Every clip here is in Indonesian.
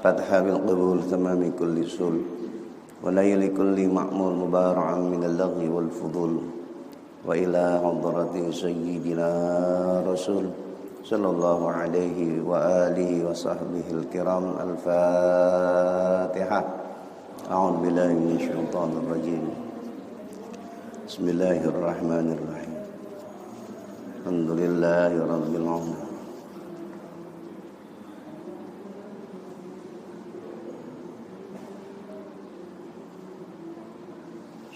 فتح بالقبول تمام كل سول ونيل كل مأمول مبارعا من اللغو والفضول وإلى حضرة سيدنا رسول صلى الله عليه وآله وصحبه الكرام. الفاتحة. أعوذ بالله من الشيطان الرجيم. بسم الله الرحمن الرحيم. الحمد لله رب العالمين.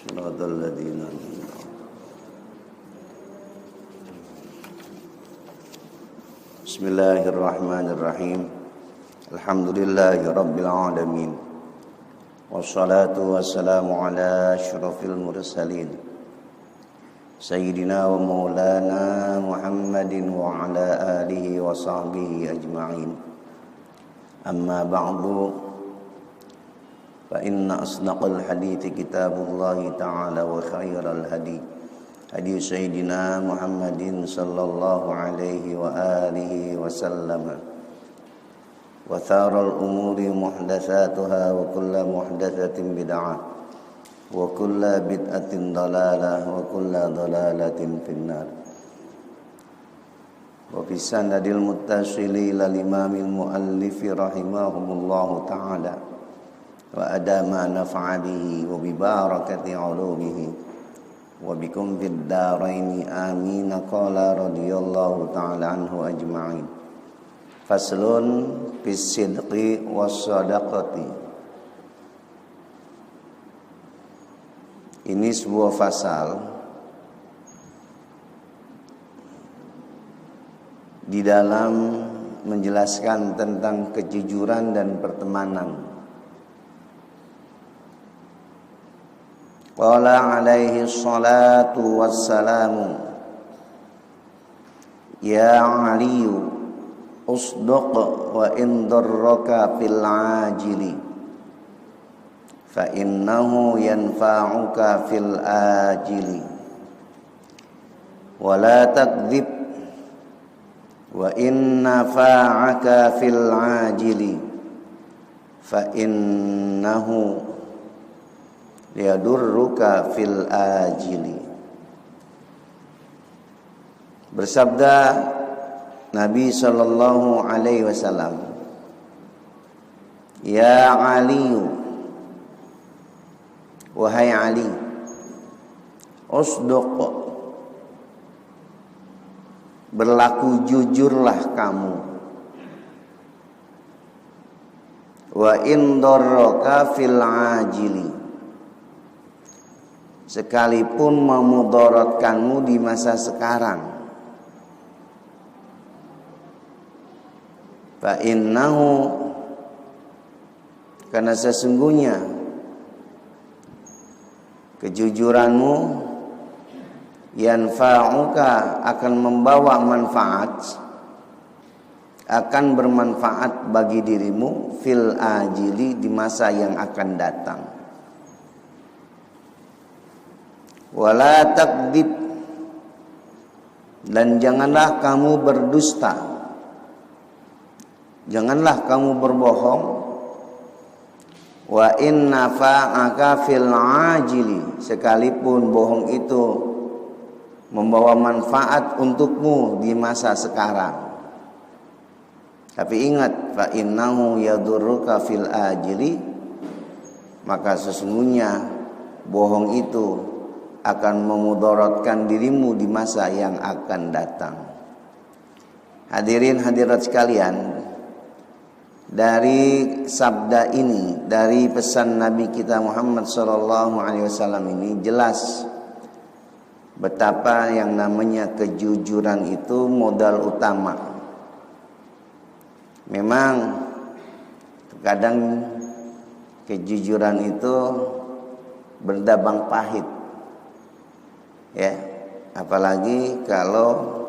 صراط الذين أنعمت عليهم. بسم الله الرحمن الرحيم. الحمد لله رب العالمين والصلاة والسلام على أشرف المرسلين سيدنا ومولانا محمد وعلى آله وصحبه أجمعين. أما بعد فإن أصدق الحديث كتاب الله تعالى وخير الهدي هدي سيدنا محمد صلى الله عليه وآله وسلم وثار الأمور محدثاتها وكل محدثة بدعة وكل بدعة ضلالة وكل ضلالة في النار. وفي السند المتصل إلى الإمام المؤلف رحمه الله تعالى وأدام نفع به وببركة علومه وبكم في الدارين آمين. قال رضي الله تعالى عنه أجمعين. فصل في الصدق والصدقة. Ini sebuah fasal di dalam menjelaskan tentang kejujuran dan pertemanan. Qala alaihi salatu wassalamu ya aliyu usduq wa in darraka fil ajili fa innahu yanfa'uka fil ajili wa la takdzib wa in nafa'aka fil ajili fa innahu liyadurruka fil ajili. Bersabda Nabi sallallahu alaihi wasallam, ya Ali, wahai Ali, usduq, berlaku jujurlah kamu, wa in darraka fil ajili, sekalipun memudaratkanmu di masa sekarang. Fa innahu, karena sesungguhnya kejujuranmu yanfa'uka, akan membawa manfaat, akan bermanfaat bagi dirimu fil ajili, di masa yang akan datang. Wala takdzib, dan janganlah kamu berdusta, janganlah kamu berbohong. Wa in nafa'aka fil ajili, sekalipun bohong itu membawa manfaat untukmu di masa sekarang. Tapi ingat, fa innahu yadurruka fil ajili, maka sesungguhnya bohong itu akan memudaratkan dirimu di masa yang akan datang. Hadirin hadirat sekalian, dari sabda ini, dari pesan Nabi kita Muhammad sallallahu alaihi wasallam ini jelas betapa yang namanya kejujuran itu modal utama. Memang kadang kejujuran itu berdabang pahit, ya, apalagi kalau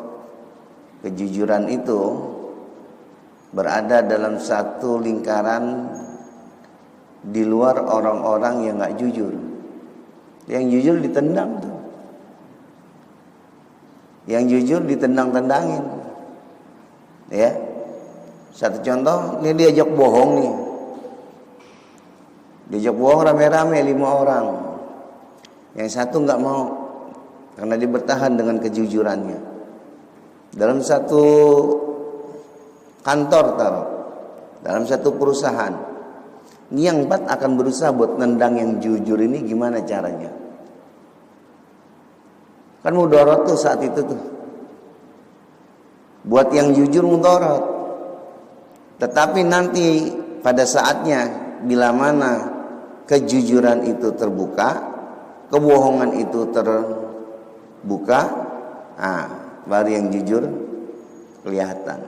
kejujuran itu berada dalam satu lingkaran di luar orang-orang yang nggak jujur. Yang jujur ditendang tuh, yang jujur ditendang-tendangin, ya. Satu contoh, ini diajak bohong nih Diajak bohong rame-rame 5 orang. Yang satu nggak mau karena dia bertahan dengan kejujurannya. Dalam satu kantor taruh, dalam satu perusahaan, ini yang 4 akan berusaha buat nendang yang jujur ini gimana caranya. Kan mudarat tuh saat itu tuh. Buat yang jujur mudarat. Tetapi nanti pada saatnya bila mana kejujuran itu terbuka, kebohongan itu terbuka, baru yang jujur kelihatan.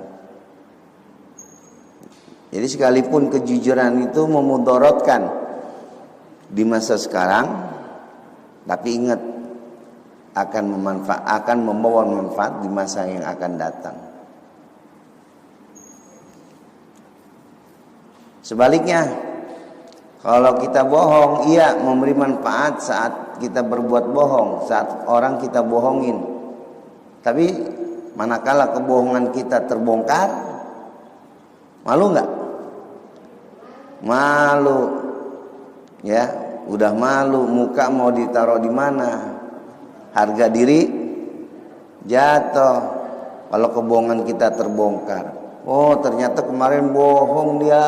Jadi sekalipun kejujuran itu memudaratkan di masa sekarang, tapi ingat akan membawa manfaat di masa yang akan datang. Sebaliknya, kalau kita bohong, iya memberi manfaat saat kita berbuat bohong, saat orang kita bohongin. Tapi manakala kebohongan kita terbongkar, malu nggak? Malu, ya, udah malu, muka mau ditaruh di mana? Harga diri jatuh. Kalau kebohongan kita terbongkar, oh ternyata kemarin bohong dia.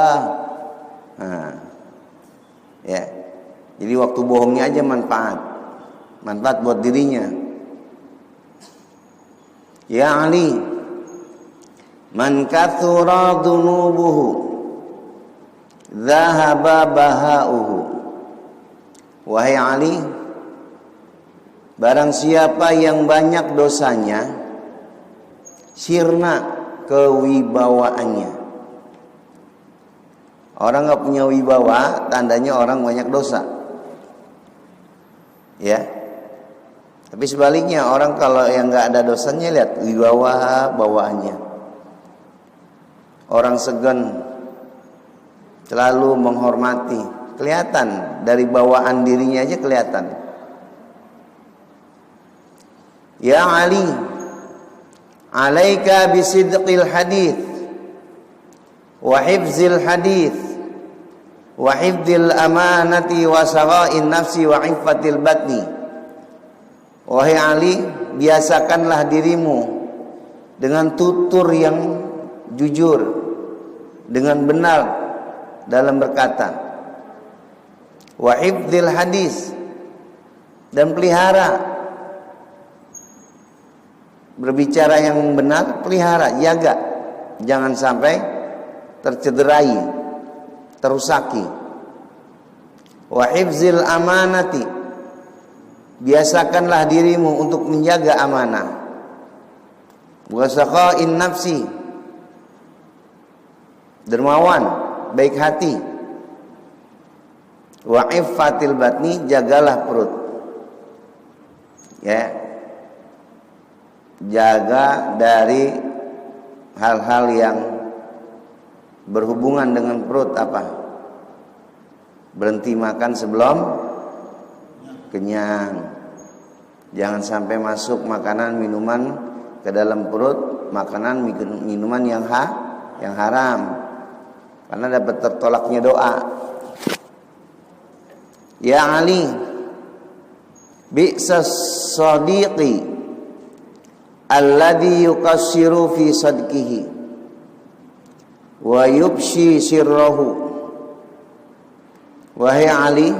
Ya, jadi waktu bohongnya aja manfaat buat dirinya. Ya Ali, man kathura dhunubuhu dhahaba bahauhu. Wahai Ali, barang siapa yang banyak dosanya, sirna kewibawaannya. Orang gak punya wibawa, tandanya orang banyak dosa. Ya. Tapi sebaliknya, orang kalau yang gak ada dosanya, lihat wibawa bawaannya. Orang segan, selalu menghormati. Kelihatan, dari bawaan dirinya aja kelihatan. Ya Ali, alaika bisidqil hadith wa hifzil hadith wa hifdzil amanati wa sagha'in nafsi wa iffatil batni. Wahai Ali, biasakanlah dirimu dengan tutur yang jujur, dengan benar dalam berkata, wa hifdzil hadis, dan pelihara berbicara yang benar, pelihara, jaga, jangan sampai tercederai, terusaki. Wa hifzil amanati, biasakanlah dirimu untuk menjaga amanah. Wa sakha'in nafsi, dermawan, baik hati. Wa iffatil batni, jagalah perut. Ya, jaga dari hal-hal yang berhubungan dengan perut. Apa? Berhenti makan sebelum kenyang. Jangan sampai masuk makanan minuman ke dalam perut, makanan minuman yang haram, karena dapat tertolaknya doa. Ya Ali, bi'sas sadiqi alladhi yukassiru fi sadqihi wa yubshi sirrahu. Wahai Ali,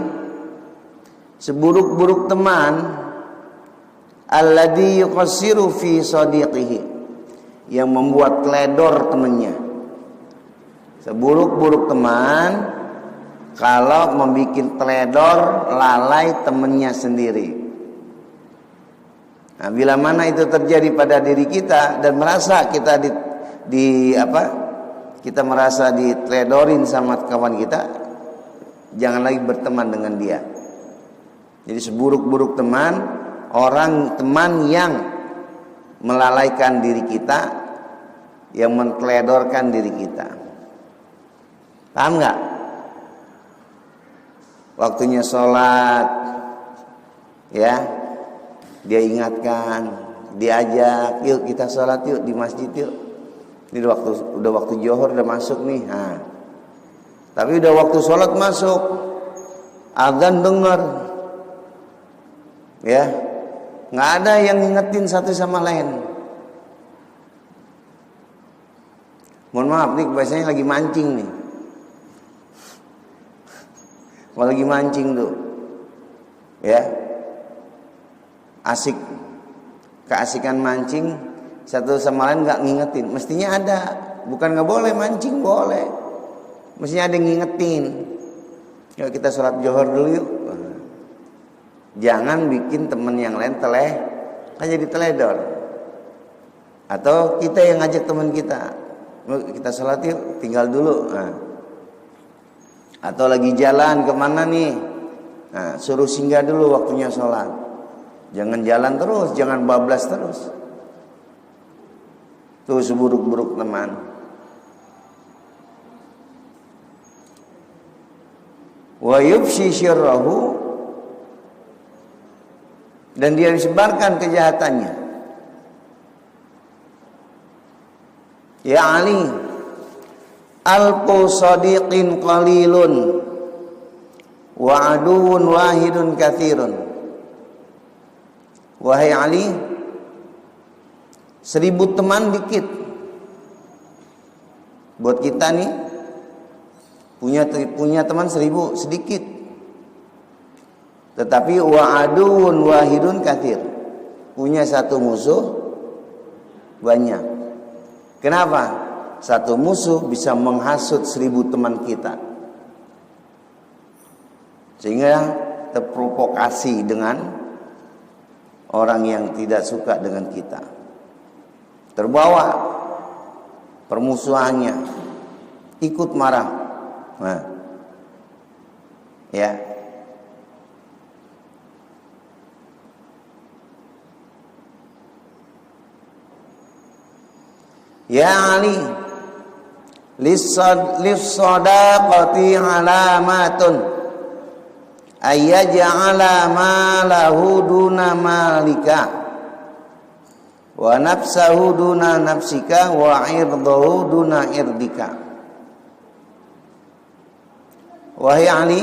seburuk-buruk teman alladhi yukassiru fi sadiqihi, yang membuat teledor temannya. Seburuk-buruk teman kalau membuat teledor, lalai temannya sendiri. Nah, bila mana itu terjadi pada diri kita dan merasa kita kita merasa diteledorin sama kawan kita, jangan lagi berteman dengan dia. Jadi seburuk-buruk teman, teman yang melalaikan diri kita, yang menteledorkan diri kita. Paham nggak? Waktunya sholat, ya, dia ingatkan, diajak, yuk kita sholat yuk di masjid yuk. Ini udah waktu Johor udah masuk nih. Tapi udah waktu sholat masuk, Azan dengar. Ya. Nggak ada yang ngingetin satu sama lain. Mohon maaf nih, biasanya lagi mancing nih. Kalau lagi mancing tuh, ya, asik, keasikan mancing, satu sama lain nggak ngingetin. Mestinya ada, bukan nggak boleh mancing, boleh. Mestinya ada yang ngingetin. Yuk kita sholat Zuhur dulu yuk. Jangan bikin temen yang lain kan jadi teledor. Atau kita yang ngajak teman kita sholat yuk, tinggal dulu. Nah. Atau lagi jalan kemana nih, nah, suruh singgah dulu waktunya sholat. Jangan jalan terus, jangan bablas terus. Tuh seburuk-buruk teman. Wa yufshi syirrahu, dan dia disebarkan kejahatannya. Ya Ali, alfu sadiqin qalilun wa aduun wahidun kathirun. Wahai Ali, 1000 teman dikit. Buat kita nih punya teman 1000 sedikit. Tetapi wa aduun wahidun kathir, punya satu musuh banyak. Kenapa? Satu musuh bisa menghasut 1000 teman kita, sehingga terprovokasi dengan orang yang tidak suka dengan kita, terbawa permusuhannya, ikut marah. Nah, ya. Ya Ali, lis-sadaqati alamatun ayyaj'ala malahu duna malika wa nafsahu duna nafsika wa irdahu duna irdika. Wahai Ali,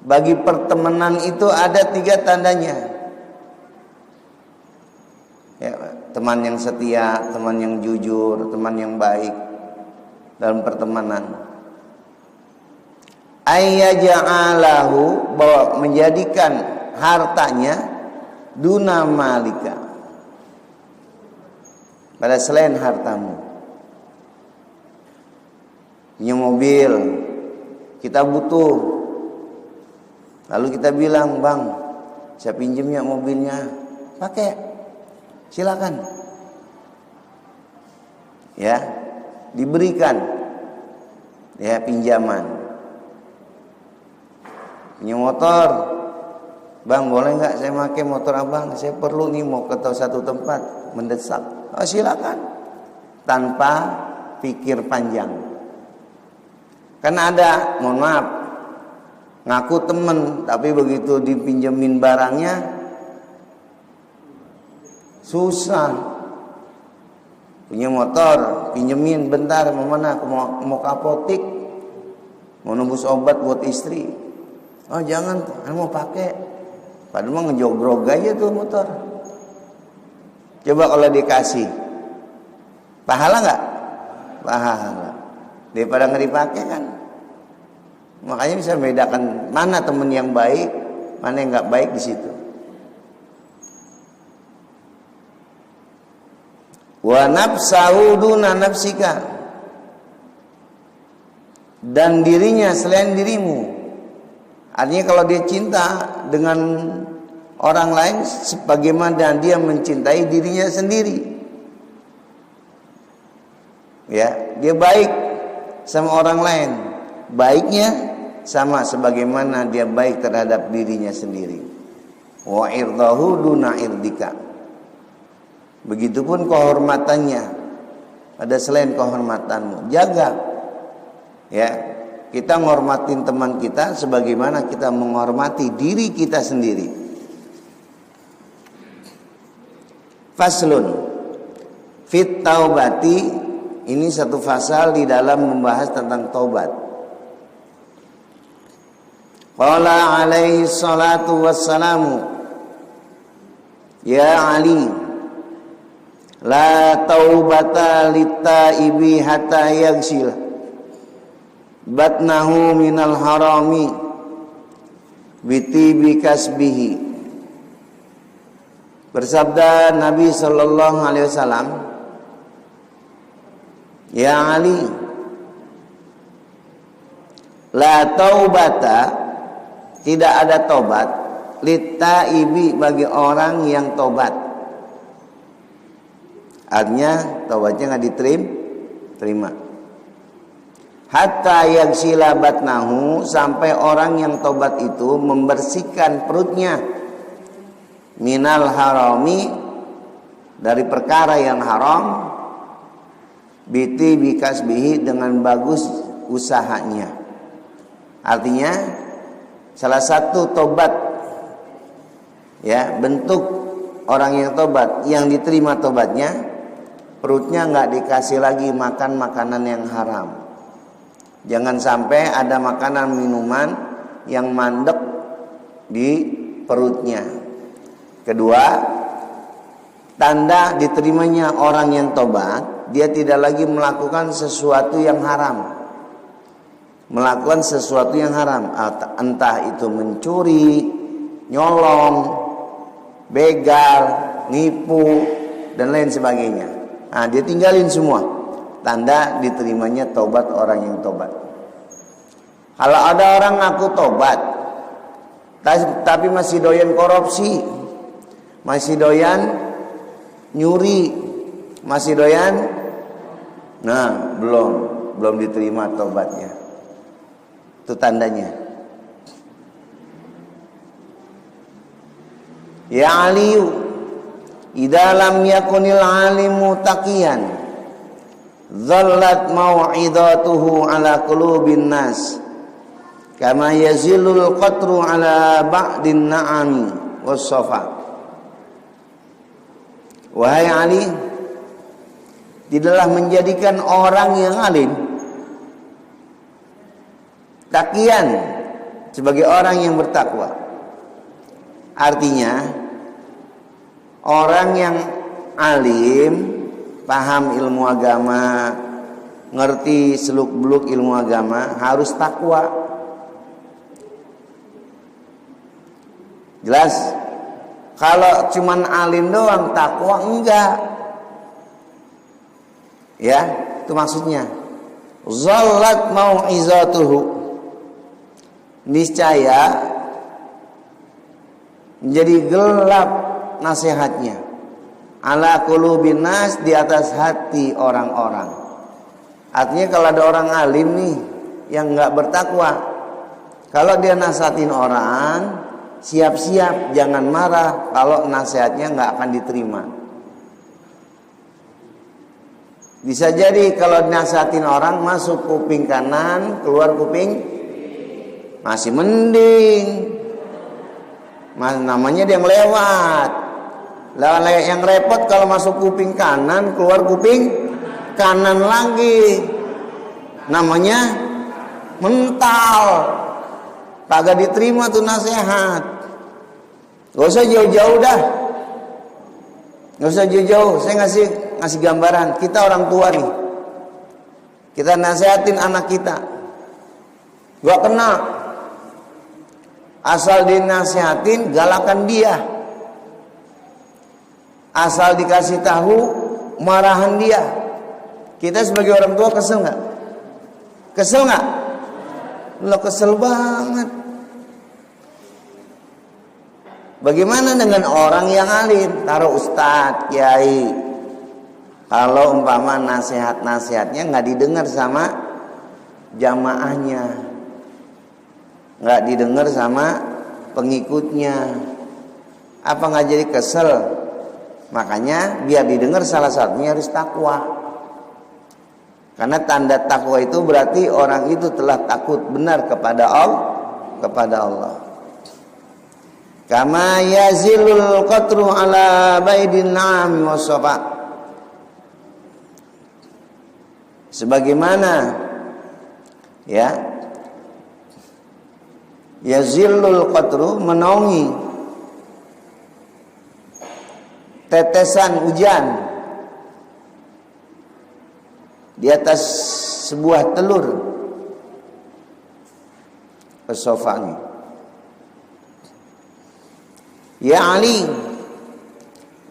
bagi pertemanan itu ada 3 tandanya. Ya, teman yang setia, teman yang jujur, teman yang baik dalam pertemanan. Ayyaja'alahu, bahwa menjadikan hartanya duna malika, pada selain hartamu. Punya mobil, kita butuh, lalu kita bilang, bang, saya pinjemnya mobilnya, pakai. Silakan, ya, diberikan, ya, pinjaman. Punya motor, bang, boleh nggak saya pakai motor abang? Saya perlu nih, mau ke satu tempat mendesak. Oh, silakan, tanpa pikir panjang. Karena ada, mohon maaf, ngaku temen, tapi begitu dipinjemin barangnya susah. Punya motor, pinjemin bentar, mau mana? Mau ke apotik, mau nembus obat buat istri. Oh jangan, mau pakai. Padahal mah ngejogrog aja tuh motor. Coba kalau dikasih, pahala nggak? Pahala. Daripada nggak dipakai kan. Makanya bisa membedakan mana teman yang baik, mana yang nggak baik di situ. Wa nafsahu duna nafsika, dan dirinya selain dirimu. Artinya kalau dia cinta dengan orang lain sebagaimana dia mencintai dirinya sendiri. Ya, dia baik sama orang lain, baiknya sama sebagaimana dia baik terhadap dirinya sendiri. Wa irdahu duna irdika. Begitupun kehormatannya, ada selain kehormatanmu. Jaga, ya, kita menghormatin teman kita sebagaimana kita menghormati diri kita sendiri. Faslun fit taubati, ini satu fasal di dalam membahas tentang taubat. Qala alaihi salatu wassalamu, ya Ali, la taubata littaibi hatta yaghsil batnahu minal harami bitibi kasbihi. Bersabda Nabi sallallahu alaihi wasallam, ya Ali, la taubata, tidak ada tobat, littaibi, bagi orang yang tobat. Artinya tobatnya nggak diterima. Hatta yaghsila batnahu, sampai orang yang tobat itu membersihkan perutnya, minal harami, dari perkara yang haram, biti bikasbihi, dengan bagus usahanya. Artinya salah satu tobat, ya, bentuk orang yang tobat, yang diterima tobatnya, perutnya nggak dikasih lagi makan makanan yang haram. Jangan sampai ada makanan minuman yang mandek di perutnya. Kedua, tanda diterimanya orang yang tobat, dia tidak lagi melakukan sesuatu yang haram. Melakukan sesuatu yang haram, entah itu mencuri, nyolong, begal, nipu, dan lain sebagainya. Nah, dia tinggalin semua. Tanda diterimanya tobat orang yang tobat. Kalau ada orang ngaku tobat, tapi masih doyan korupsi, masih doyan nyuri, masih doyan, nah, belum diterima tobatnya. Itu tandanya. Ya Ali, idza lam yakunil alimu taqiyan, dhallat mau'idatuhu ala qulubin nas, kama yazilul qatru ala ba'din na'ami was-safa. Wahai Ali, tidaklah menjadikan orang yang alim taqiyan, sebagai orang yang bertakwa. Artinya orang yang alim, paham ilmu agama, ngerti seluk-beluk ilmu agama, harus takwa. Jelas? Kalau cuman alim doang, takwa enggak. Ya, itu maksudnya. Zallat mau'izatuhu, niscaya menjadi gelap nasihatnya, ala qulubin nas, di atas hati orang-orang. Artinya kalau ada orang alim nih yang nggak bertakwa, kalau dia nasihatin orang, siap-siap jangan marah kalau nasihatnya nggak akan diterima. Bisa jadi kalau nasihatin orang masuk kuping kanan, keluar kuping masih mending, namanya dia yang lewat. Yang repot kalau masuk kuping kanan, keluar kuping kanan lagi, namanya mental, kagak diterima tuh nasihat. Gak usah jauh-jauh dah, gak usah jauh-jauh. Saya ngasih gambaran, kita orang tua nih, kita nasihatin anak kita, gak kena. Asal dinasihatin, galakan dia. Asal dikasih tahu, marahan dia. Kita sebagai orang tua kesel nggak? Kesel nggak? Lo kesel banget. Bagaimana dengan orang yang alim? Taruh ustadz, kiai. Kalau umpama nasihatnya nggak didengar sama jamaahnya, nggak didengar sama pengikutnya, apa nggak jadi kesel? Makanya biar didengar salah satunya harus takwa. Karena tanda takwa itu berarti orang itu telah takut benar kepada Allah. Kama yazilul qatru ala baidin na'am wasafa. Sebagaimana ya Yazillul qatru, menaungi tetesan hujan di atas sebuah telur pesofani. Ya Ali,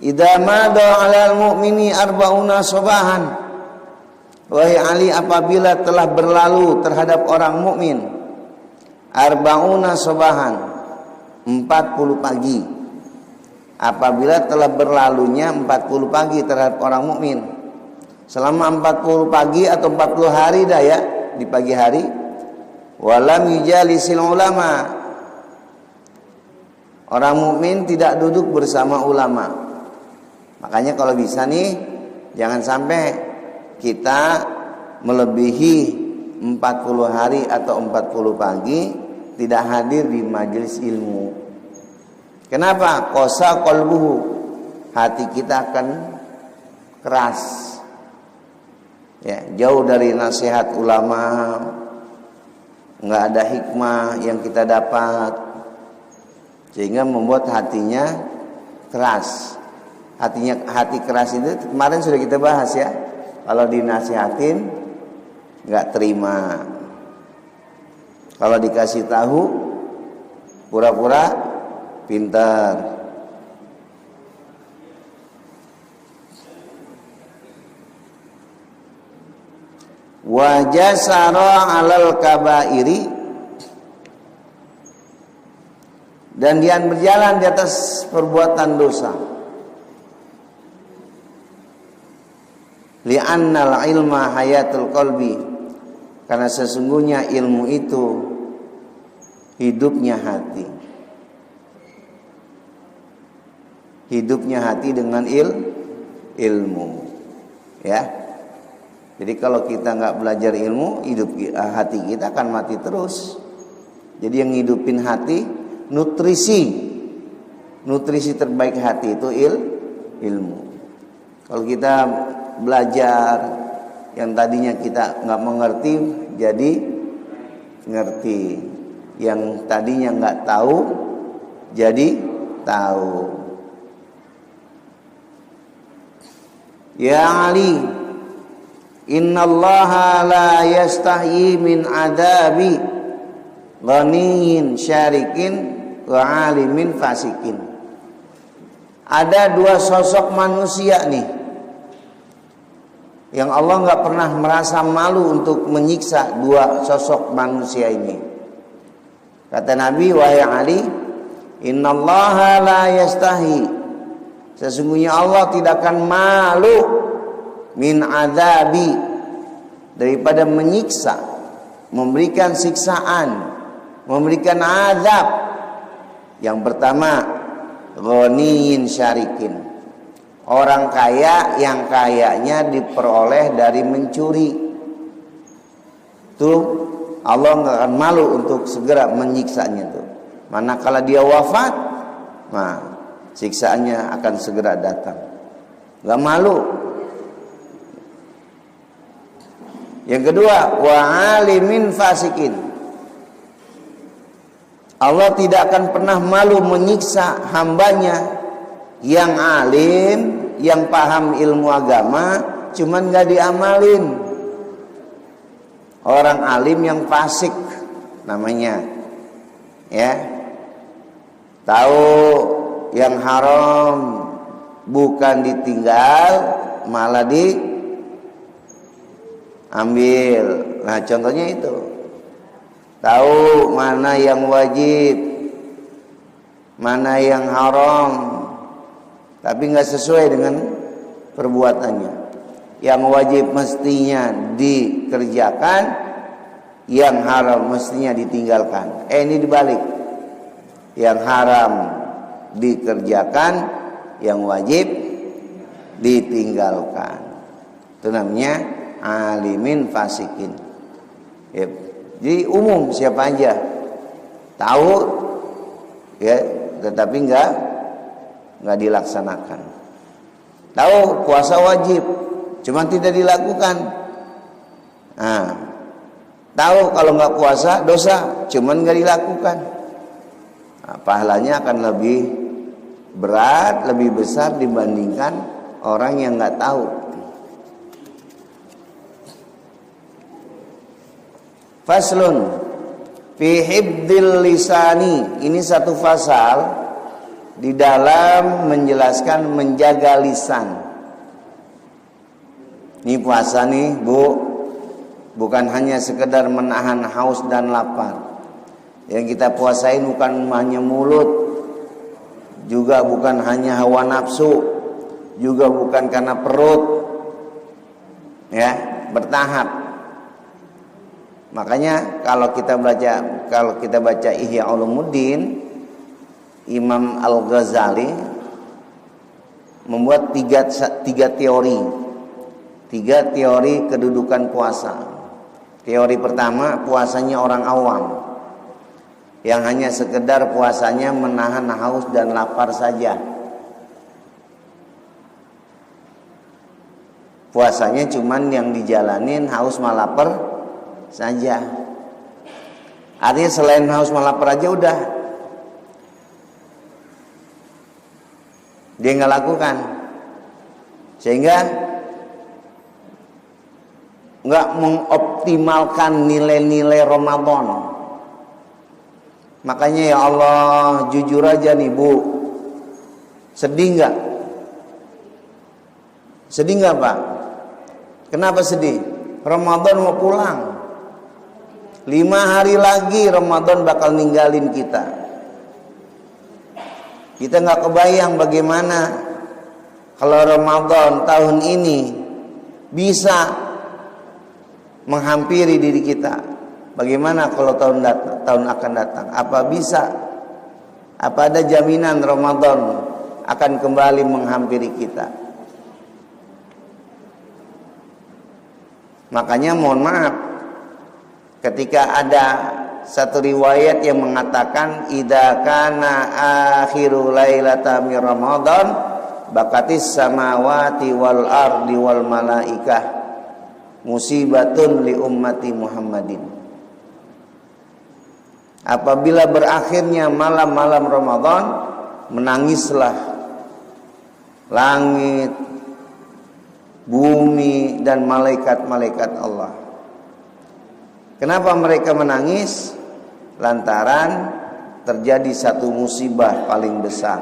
idza mada 'alal mu'mini arba'una sabahan. Wahai Ali, apabila telah berlalu terhadap orang mukmin arba'una sabahan, 40 pagi. Apabila telah berlalunya 40 pagi terhadap orang mukmin, selama 40 pagi atau 40 hari dah ya, di pagi hari, walam yujalisil ulama, orang mukmin tidak duduk bersama ulama. Makanya kalau bisa nih, jangan sampai kita melebihi 40 hari atau 40 pagi tidak hadir di majelis ilmu. Kenapa? Qasa qalbuhu, hati kita akan keras. Ya, jauh dari nasihat ulama, nggak ada hikmah yang kita dapat, sehingga membuat hatinya keras. Hati keras itu kemarin sudah kita bahas ya. Kalau dinasihatin nggak terima, kalau dikasih tahu pura-pura pintar. Wa jasara 'alal kabairi, dan dia berjalan di atas perbuatan dosa. Li'annal ilma hayatul qalbi, karena sesungguhnya ilmu itu hidupnya hati. Hidupnya hati dengan ilmu, ya. Jadi kalau kita nggak belajar ilmu, hati kita akan mati terus. Jadi yang ngidupin hati, nutrisi terbaik hati itu ilmu. Kalau kita belajar yang tadinya kita nggak mengerti, jadi ngerti. Yang tadinya nggak tahu, jadi tahu. Ya Ali, innallaha la yastahyi min adabi ghaniyin syarikin wa alimin fasikin. Ada dua sosok manusia nih yang Allah nggak pernah merasa malu untuk menyiksa dua sosok manusia ini. Kata Nabi, wahai Ali, innallaha la yastahyi, sesungguhnya Allah tidak akan malu min adabi, daripada menyiksa, memberikan siksaan, memberikan azab. Yang pertama, ghaniyin syarikin, orang kaya yang kayanya diperoleh dari mencuri. Tuh Allah nggak akan malu untuk segera menyiksanya tuh. Manakala dia wafat, nah siksaannya akan segera datang. Gak malu. Yang kedua, wa alimin fasikin, Allah tidak akan pernah malu menyiksa hambanya yang alim, yang paham ilmu agama, cuman gak diamalin. Orang alim yang fasik namanya, ya, tahu yang haram bukan ditinggal, malah diambil. Nah contohnya itu, tahu mana yang wajib, mana yang haram, tapi nggak sesuai dengan perbuatannya. Yang wajib mestinya dikerjakan, yang haram mestinya ditinggalkan. Ini dibalik, yang haram dikerjakan, yang wajib ditinggalkan. Itu namanya alimin fasikin. Ya, jadi umum siapa aja tahu, ya, tetapi nggak dilaksanakan. Tahu puasa wajib, cuman tidak dilakukan. Nah, tahu kalau nggak puasa dosa, cuman nggak dilakukan. Nah, pahalanya akan lebih berat, lebih besar dibandingkan orang yang nggak tahu. Faslun fi hibdil lisani. Ini satu fasal di dalam menjelaskan menjaga lisan. Ini puasa nih, Bu, bukan hanya sekedar menahan haus dan lapar. Yang kita puasain bukan hanya mulut, juga bukan hanya hawa nafsu, juga bukan karena perut. Ya, bertahap. Makanya kalau kita baca Ihya Ulumuddin, Imam Al-Ghazali membuat tiga teori kedudukan puasa. Teori pertama, puasanya orang awam yang hanya sekedar puasanya menahan haus dan lapar saja. Puasanya cuman yang dijalanin haus sama lapar saja. Artinya selain haus sama lapar aja udah dia nggak lakukan, sehingga nggak mengoptimalkan nilai-nilai Ramadan. Makanya ya Allah, jujur aja nih Bu, sedih nggak? Sedih nggak Pak? Kenapa sedih? Ramadan mau pulang. 5 hari lagi Ramadan bakal ninggalin kita. Kita nggak kebayang bagaimana kalau Ramadan tahun ini bisa menghampiri diri kita. Bagaimana kalau tahun akan datang? Apa bisa? Apa ada jaminan Ramadan akan kembali menghampiri kita? Makanya mohon maaf, ketika ada satu riwayat yang mengatakan idza kana akhiru lailata min Ramadan bakatis samawati wal ardi wal malaikah musibatun li ummati Muhammadin. Apabila berakhirnya malam-malam Ramadan, menangislah langit, bumi, dan malaikat-malaikat Allah. Kenapa mereka menangis? Lantaran terjadi satu musibah paling besar.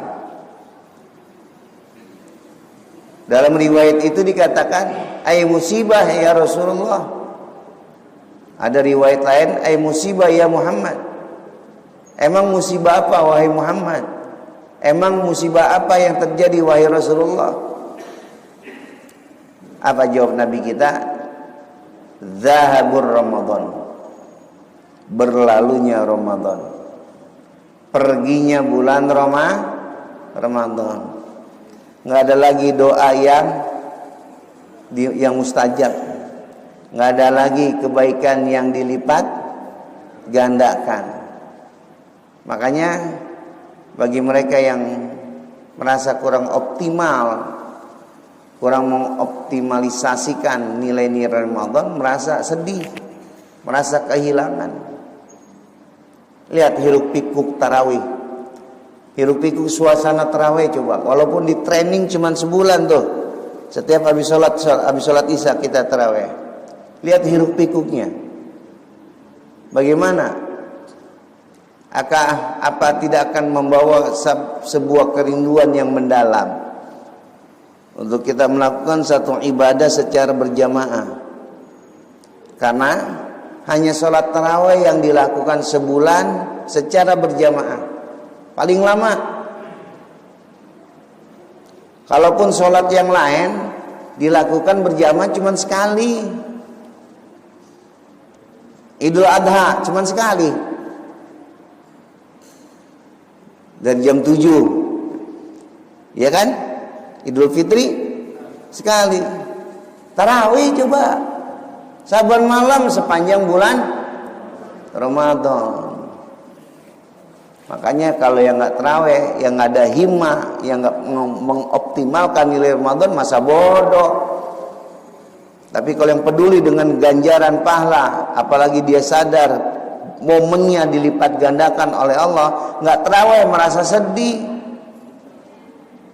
Dalam riwayat itu dikatakan, ay musibah ya Rasulullah. Ada riwayat lain, ay musibah ya Muhammad. Emang musibah apa wahai Muhammad? Emang musibah apa yang terjadi wahai Rasulullah? Apa jawab Nabi kita? Zahabur Ramadan. Berlalunya Ramadan. Perginya bulan Ramadan. Nggak ada lagi doa yang mustajab. Nggak ada lagi kebaikan yang dilipat gandakan. Makanya bagi mereka yang merasa kurang optimal, kurang mengoptimalisasikan nilai-nilai Ramadan, merasa sedih, merasa kehilangan. Lihat hiruk pikuk tarawih, hiruk pikuk suasana tarawih coba. Walaupun di training cuma sebulan tuh, setiap habis sholat isya kita tarawih. Lihat hiruk pikuknya, bagaimana? Apa tidak akan membawa sebuah kerinduan yang mendalam untuk kita melakukan satu ibadah secara berjamaah? Karena hanya sholat tarawih yang dilakukan sebulan secara berjamaah, paling lama. Kalaupun sholat yang lain dilakukan berjamaah cuma sekali. Idul Adha cuma sekali. Dan jam 7, ya kan? Idul Fitri sekali. Tarawih coba saban malam sepanjang bulan Ramadan. Makanya kalau yang nggak tarawih, yang nggak ada himmah, yang nggak mengoptimalkan nilai Ramadan, masa bodoh. Tapi kalau yang peduli dengan ganjaran pahala, apalagi dia sadar momennya dilipat gandakan oleh Allah, nggak terawih merasa sedih,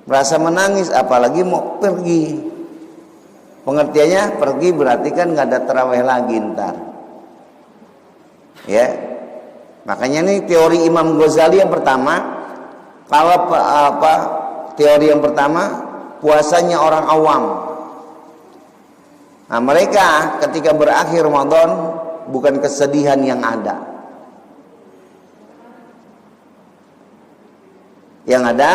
merasa menangis, apalagi mau pergi. Pengertiannya pergi berarti kan nggak ada terawih lagi ntar. Ya, makanya nih teori Imam Ghazali yang pertama, kalau teori yang pertama puasanya orang awam. Nah mereka ketika berakhir Ramadan bukan kesedihan yang ada. Yang ada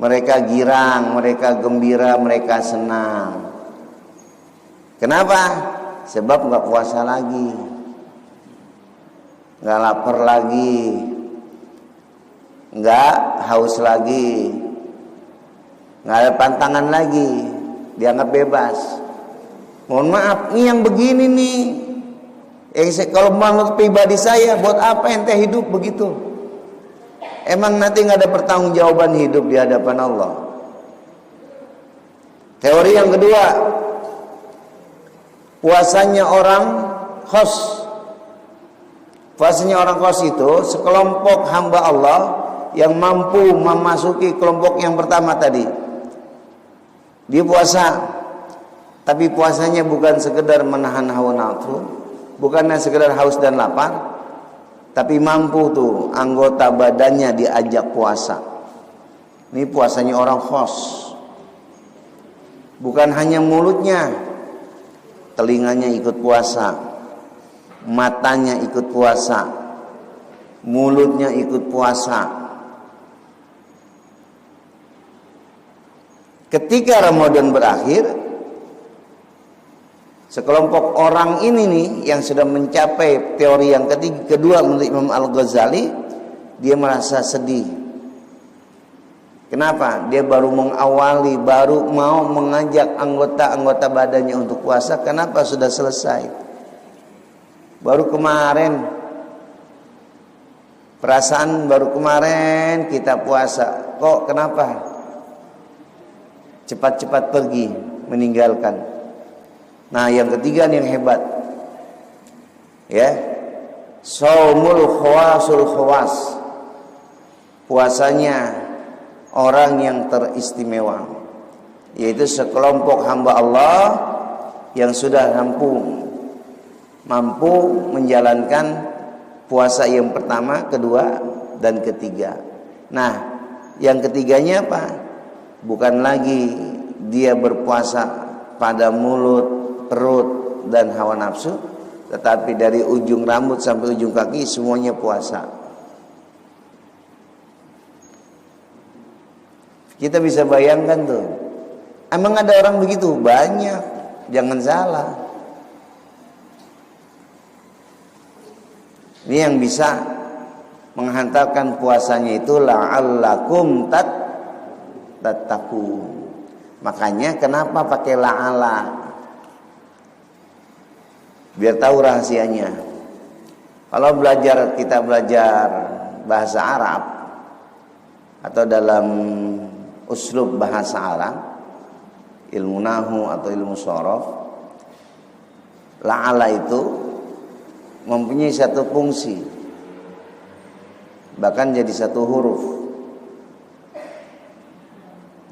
mereka girang, mereka gembira, mereka senang. Kenapa? Sebab nggak puasa lagi, nggak lapar lagi, nggak haus lagi, nggak ada pantangan lagi, dianggap bebas. Mohon maaf, ini yang begini nih. Kalau menurut pribadi saya, buat apa ente hidup begitu? Emang nanti nggak ada pertanggungjawaban hidup di hadapan Allah. Teori yang kedua, puasanya orang khos. Puasanya orang khos itu sekelompok hamba Allah yang mampu memasuki kelompok yang pertama tadi. Dia puasa, tapi puasanya bukan sekedar menahan hawa nafsu, bukannya sekedar haus dan lapar, tapi mampu tuh anggota badannya diajak puasa. Ini puasanya orang khos. Bukan hanya mulutnya, telinganya ikut puasa, matanya ikut puasa, mulutnya ikut puasa. Ketika Ramadan berakhir, sekelompok orang ini nih yang sudah mencapai teori yang kedua menurut Imam Al-Ghazali, dia merasa sedih. Kenapa? Dia baru mengawali, baru mau mengajak anggota-anggota badannya untuk puasa. Kenapa sudah selesai? Baru kemarin, perasaan baru kemarin kita puasa. Kok kenapa? Cepat-cepat pergi, meninggalkan. Nah, yang ketiga yang hebat, ya, saumul khawasul khawas, puasanya orang yang teristimewa, yaitu sekelompok hamba Allah yang sudah mampu menjalankan puasa yang pertama, kedua, dan ketiga. Nah, yang ketiganya apa? Bukan lagi dia berpuasa pada mulut, perut, dan hawa nafsu, tetapi dari ujung rambut sampai ujung kaki semuanya puasa. Kita bisa bayangkan tuh, emang ada orang begitu? Banyak, jangan salah. Ini yang bisa menghantarkan puasanya itu la'allakum tattaqun. Makanya kenapa pakai la'ala? Biar tahu rahasianya. Kalau kita belajar bahasa Arab atau dalam uslub bahasa Arab, ilmu nahwu atau ilmu shorof, la'ala itu mempunyai satu fungsi, bahkan jadi satu huruf,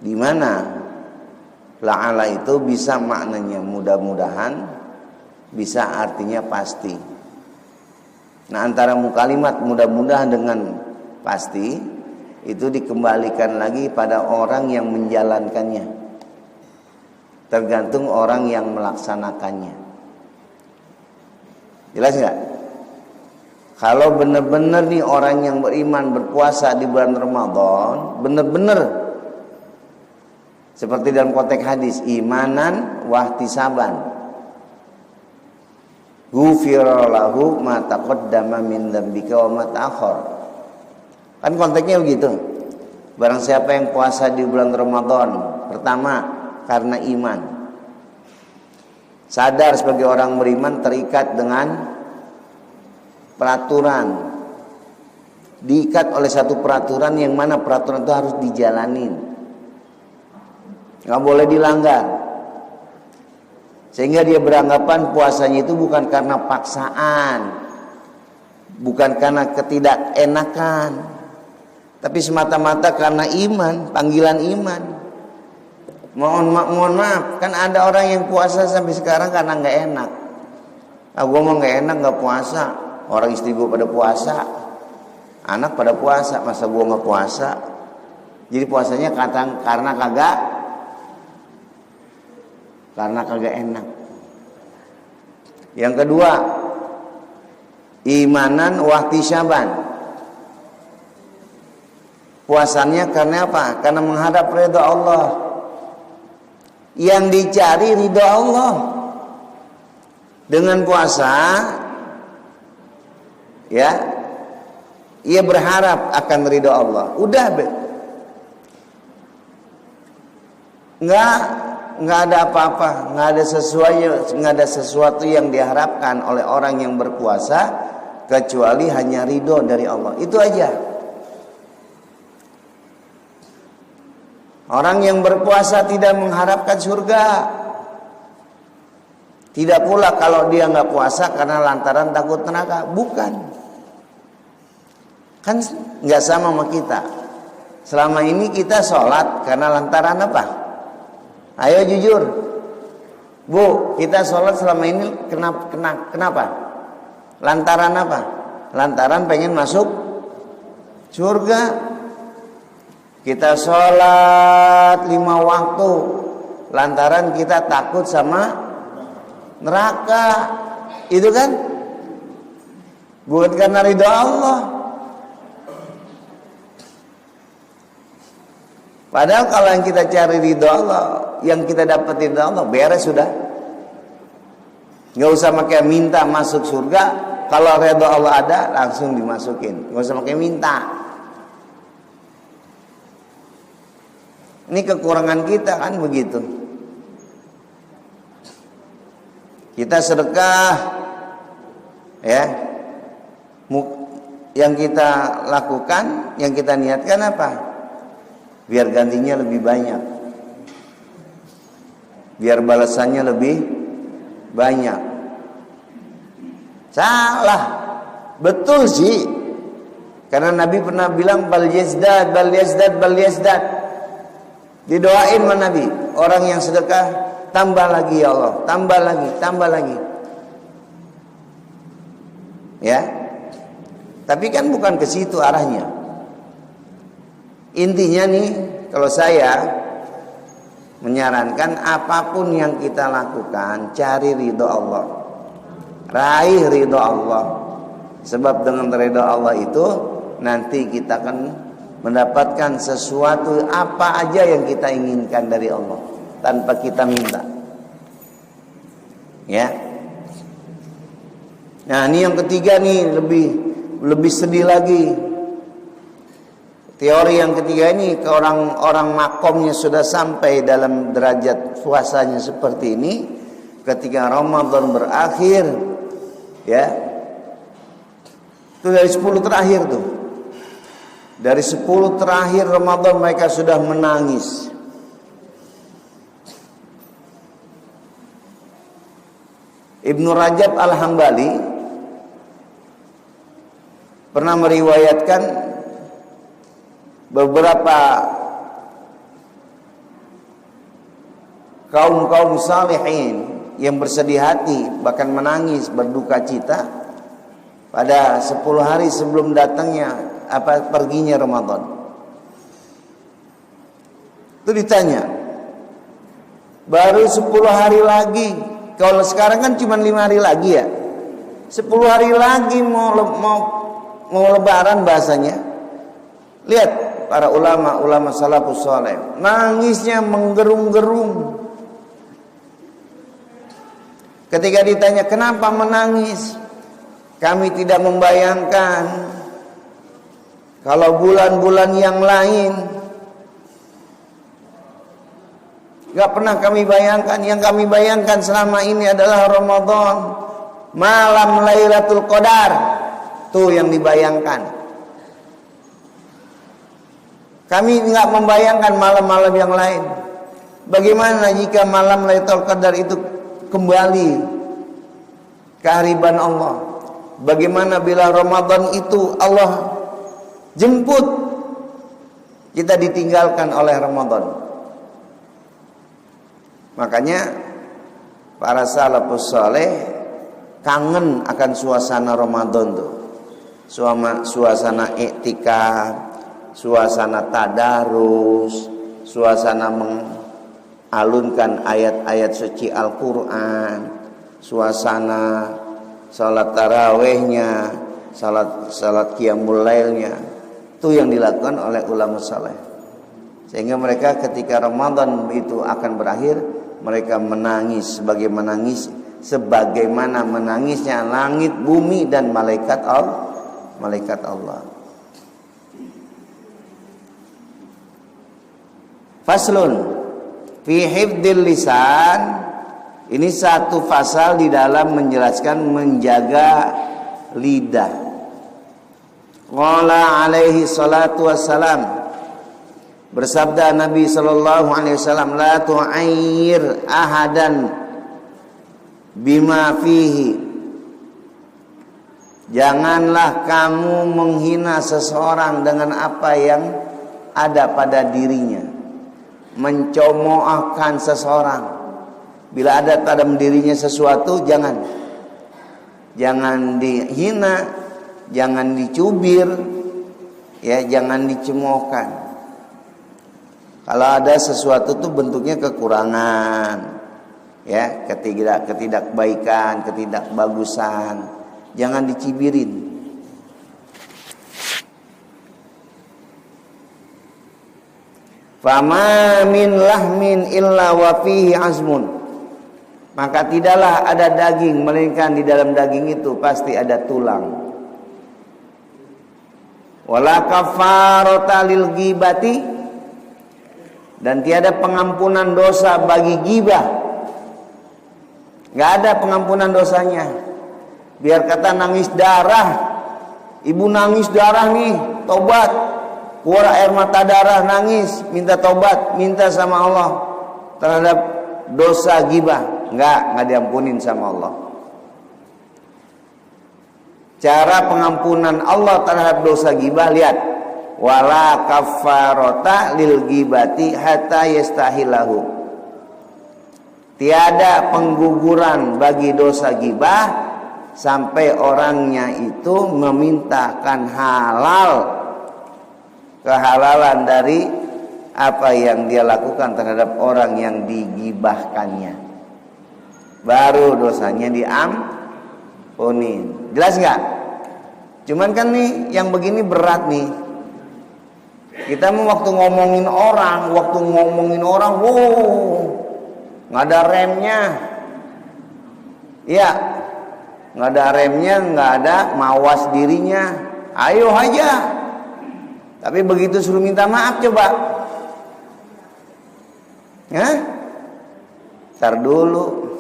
di mana la'ala itu bisa maknanya mudah-mudahan, bisa artinya pasti. Nah, antara kalimat mudah-mudahan dengan pasti itu dikembalikan lagi pada orang yang menjalankannya, tergantung orang yang melaksanakannya. Jelas nggak? Kalau benar-benar nih orang yang beriman berpuasa di bulan Ramadan, benar-benar seperti dalam konteks hadis, imanan wahtisaban, ghufira lahu ma taqaddama min dzambika wa ma ta'akhkhar. Kan konteksnya begitu. Barang siapa yang puasa di bulan Ramadan, pertama karena iman, sadar sebagai orang beriman, terikat dengan peraturan, diikat oleh satu peraturan yang mana peraturan itu harus dijalanin, nggak boleh dilanggar, sehingga dia beranggapan puasanya itu bukan karena paksaan, bukan karena ketidakenakan, tapi semata-mata karena iman, panggilan iman. Mohon maaf, kan ada orang yang puasa sampai sekarang karena nggak enak. Gue mau nggak enak nggak puasa, orang istri gue pada puasa, anak pada puasa, masa gue nggak puasa? Jadi puasanya karena kagak enak. Yang kedua, imanan wahtisaban. Puasanya karena apa? Karena menghadap ridha Allah. Yang dicari ridha Allah. Dengan puasa, ya, ia berharap akan ridha Allah. Udah, nggak ada apa-apa, nggak ada sesuatu yang diharapkan oleh orang yang berpuasa kecuali hanya ridho dari Allah. Itu aja. Orang yang berpuasa tidak mengharapkan surga. Tidak pula kalau dia nggak puasa karena lantaran takut neraka. Bukan. Kan nggak sama sama kita. Selama ini kita sholat karena lantaran apa? Ayo jujur, Bu, kita sholat selama ini kenapa? Lantaran apa? Lantaran pengen masuk surga. Kita sholat 5 waktu lantaran kita takut sama neraka. Itu kan bukan karena ridha Allah. Padahal kalau yang kita cari ridha Allah, yang kita dapat ridha Allah, beres sudah. Nggak usah pakai minta masuk surga. Kalau ridha Allah ada, langsung dimasukin. Nggak usah pakai minta. Ini kekurangan kita kan begitu. Kita sedekah, ya, yang kita lakukan, yang kita niatkan apa? Biar gantinya lebih banyak, biar balasannya lebih banyak. Salah, betul sih. Karena Nabi pernah bilang bal yazdad, bal yazdad, bal yazdad. Didoain sama Nabi, orang yang sedekah tambah lagi ya Allah, tambah lagi, tambah lagi. Ya. Tapi kan bukan ke situ arahnya. Intinya nih, kalau saya menyarankan apapun yang kita lakukan, cari ridho Allah. Raih ridho Allah. Sebab dengan ridho Allah itu nanti kita akan mendapatkan sesuatu apa aja yang kita inginkan dari Allah tanpa kita minta. Ya. Nah, ini yang ketiga nih lebih sedih lagi. Teori yang ketiga ini ke orang makomnya sudah sampai dalam derajat puasanya seperti ini, ketika Ramadan berakhir, ya, itu dari 10 terakhir tuh. Dari 10 terakhir Ramadan mereka sudah menangis. Ibnu Rajab Al-Hambali pernah meriwayatkan beberapa kaum salihin yang bersedih hati, bahkan menangis, berduka cita pada 10 hari sebelum datangnya perginya Ramadan. Itu ditanya, baru 10 hari lagi. Kalau sekarang kan cuma 5 hari lagi ya. 10 hari lagi mau lebaran bahasanya. Lihat para ulama salafus saleh, nangisnya menggerung-gerung. Ketika ditanya kenapa menangis, kami tidak membayangkan kalau bulan-bulan yang lain, gak pernah kami bayangkan. Yang kami bayangkan selama ini adalah Ramadan, malam Lailatul Qadar. Tuh yang dibayangkan. Kami gak membayangkan malam-malam yang lain. Bagaimana jika malam Lailatul Qadar itu kembali kehariban Allah? Bagaimana bila Ramadan itu Allah jemput, kita ditinggalkan oleh Ramadan. Makanya para salafus saleh kangen akan suasana Ramadan tuh. Suasana iktikaf, suasana tadarus, suasana mengalunkan ayat-ayat suci Al-Quran, suasana salat tarawihnya, salat qiyamul lailnya, itu yang dilakukan oleh ulama saleh. Sehingga mereka ketika Ramadan itu akan berakhir, mereka menangis sebagaimana menangisnya langit, bumi dan malaikat Allah. Faslun fi hifdzil lisan, ini satu pasal di dalam menjelaskan menjaga lidah. Qala alaihi salatu wassalam, bersabda Nabi sallallahu alaihi wasallam, la tu'ayyir ahadan bima fihi, janganlah kamu menghina seseorang dengan apa yang ada pada dirinya. Mencemoohkan seseorang, bila ada pada dirinya sesuatu, jangan dihina, jangan dicubir, ya, jangan dicemoohkan. Kalau ada sesuatu itu bentuknya kekurangan, ya, ketidakbaikan, ketidakbagusan, jangan dicibirin. Fama min lahmin illa wa fihi azmun, maka tidaklah ada daging melainkan di dalam daging itu pasti ada tulang. Wala kafarata lil ghibati, dan tiada pengampunan dosa bagi ghibah. Enggak ada pengampunan dosanya. Biar kata nangis darah, ibu nangis darah nih, tobat, keluar air mata darah, nangis, minta tobat, minta sama Allah terhadap dosa ghibah, enggak diampunin sama Allah. Cara pengampunan Allah terhadap dosa ghibah, lihat, wala kafarata lil ghibati hatta yastahilahu, tiada pengguguran bagi dosa ghibah sampai orangnya itu memintakan kehalalan dari apa yang dia lakukan terhadap orang yang digibahkannya, baru dosanya diampuni. Jelas nggak? Cuman kan nih yang begini berat nih. Kita mau waktu ngomongin orang, wow, nggak ada remnya, ya, nggak ada remnya, nggak ada mawas dirinya, ayo aja. Tapi begitu suruh minta maaf coba, ntar dulu,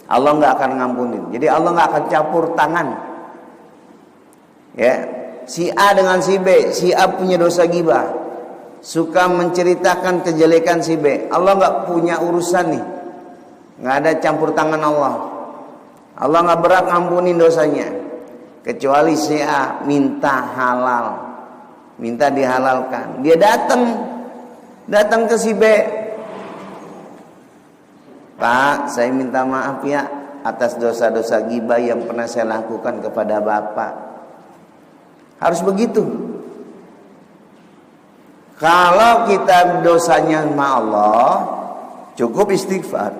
Allah nggak akan ngampunin. Jadi Allah nggak akan campur tangan. Ya, si A dengan si B, si A punya dosa ghibah, suka menceritakan kejelekan si B. Allah nggak punya urusan nih, nggak ada campur tangan Allah. Allah nggak berat ngampunin dosanya, kecuali si A minta halal, minta dihalalkan. Dia datang ke si B, Pak, saya minta maaf ya atas dosa-dosa ghibah yang pernah saya lakukan kepada Bapak. Harus begitu. Kalau kita dosanya sama Allah, cukup istighfar.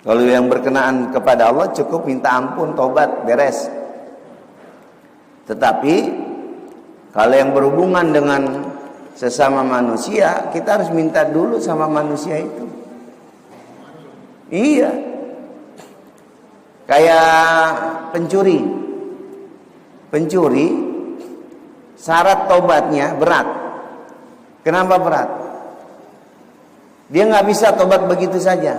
Kalau yang berkenaan kepada Allah, cukup minta ampun, tobat, beres. Tetapi kalau yang berhubungan dengan sesama manusia, kita harus minta dulu sama manusia itu. Iya. Kayak pencuri, syarat tobatnya berat. Kenapa berat? Dia nggak bisa tobat begitu saja.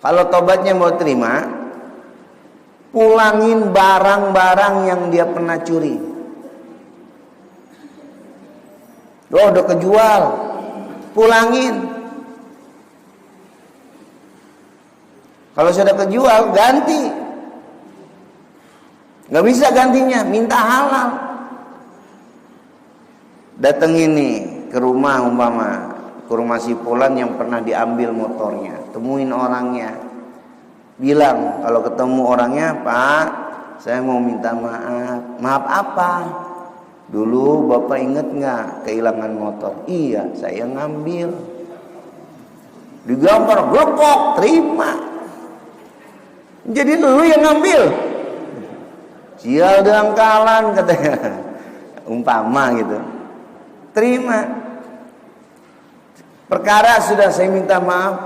Kalau tobatnya mau terima, pulangin barang-barang yang dia pernah curi. Udah kejual, pulangin. Kalau sudah kejual, ganti. Nggak bisa gantinya, minta halal. Datang ini ke rumah umpama, ke rumah si Fulan yang pernah diambil motornya, temuin orangnya, bilang kalau ketemu orangnya, Pak, saya mau minta maaf. Maaf apa? Dulu Bapak inget nggak kehilangan motor? Iya, saya ngambil. Digambar, glepok, terima. Jadi lu yang ngambil. Sial dangkalan katanya. Umpama gitu. Terima. Perkara sudah saya minta maaf.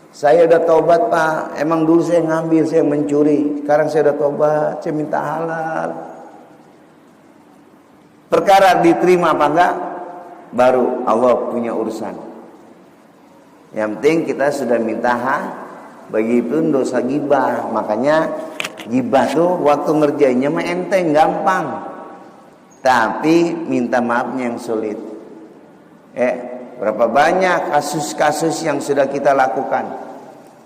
Saya udah tobat, Pak. Emang dulu saya ngambil, saya mencuri. Sekarang saya udah tobat, saya minta halal. Perkara diterima apa enggak? Baru Allah punya urusan. Yang penting kita sudah minta Begitupun dosa gibah. Makanya gibah tuh waktu ngerjainnya mah enteng, gampang. Tapi minta maafnya yang sulit. Berapa banyak kasus-kasus yang sudah kita lakukan.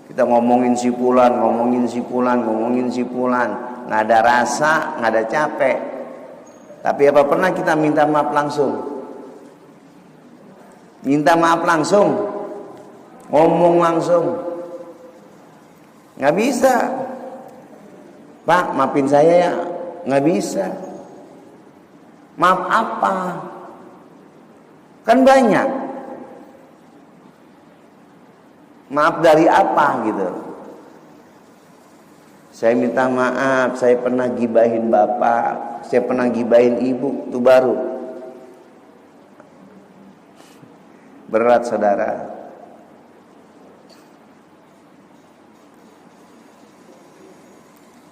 Kita ngomongin si Fulan, ngomongin si Fulan, ngomongin si Fulan. Nggak ada rasa, nggak ada capek. Tapi apa pernah kita minta maaf langsung? Minta maaf langsung, ngomong langsung, nggak bisa. Pak, maafin saya ya, nggak bisa. Maaf apa? Kan banyak. Maaf dari apa gitu? Saya minta maaf, saya pernah gibahin bapak, saya pernah gibahin ibu, itu baru. Berat saudara.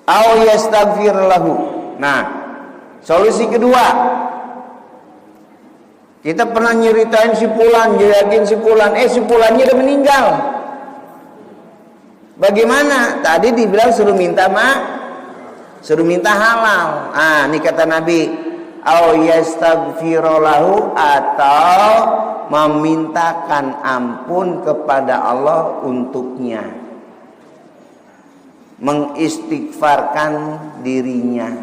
Au yastaghfir lahu. Nah, solusi kedua. Kita pernah nyeritain si Fulan, jelekin si Fulan, si Fulannya udah meninggal. Bagaimana? Tadi dibilang suruh minta maaf, suruh minta halal. Ini kata Nabi, au yastaghfiru lahu, atau memintakan ampun kepada Allah untuknya, mengistighfarkan dirinya.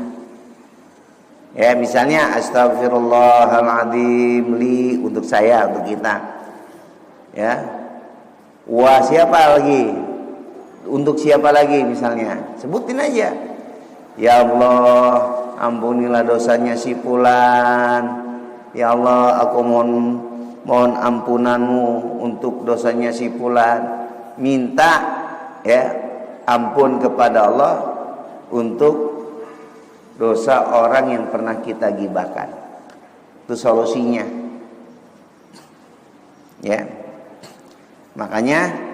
Ya, misalnya astagfirullahaladzim li, untuk saya, untuk kita. Ya. Wah, siapa lagi? Untuk siapa lagi misalnya? Sebutin aja. Ya Allah, ampunilah dosanya si Fulan. Ya Allah, aku mohon ampunanmu untuk dosanya si Fulan. Minta ya ampun kepada Allah untuk dosa orang yang pernah kita gibahkan. Itu solusinya. Ya. Makanya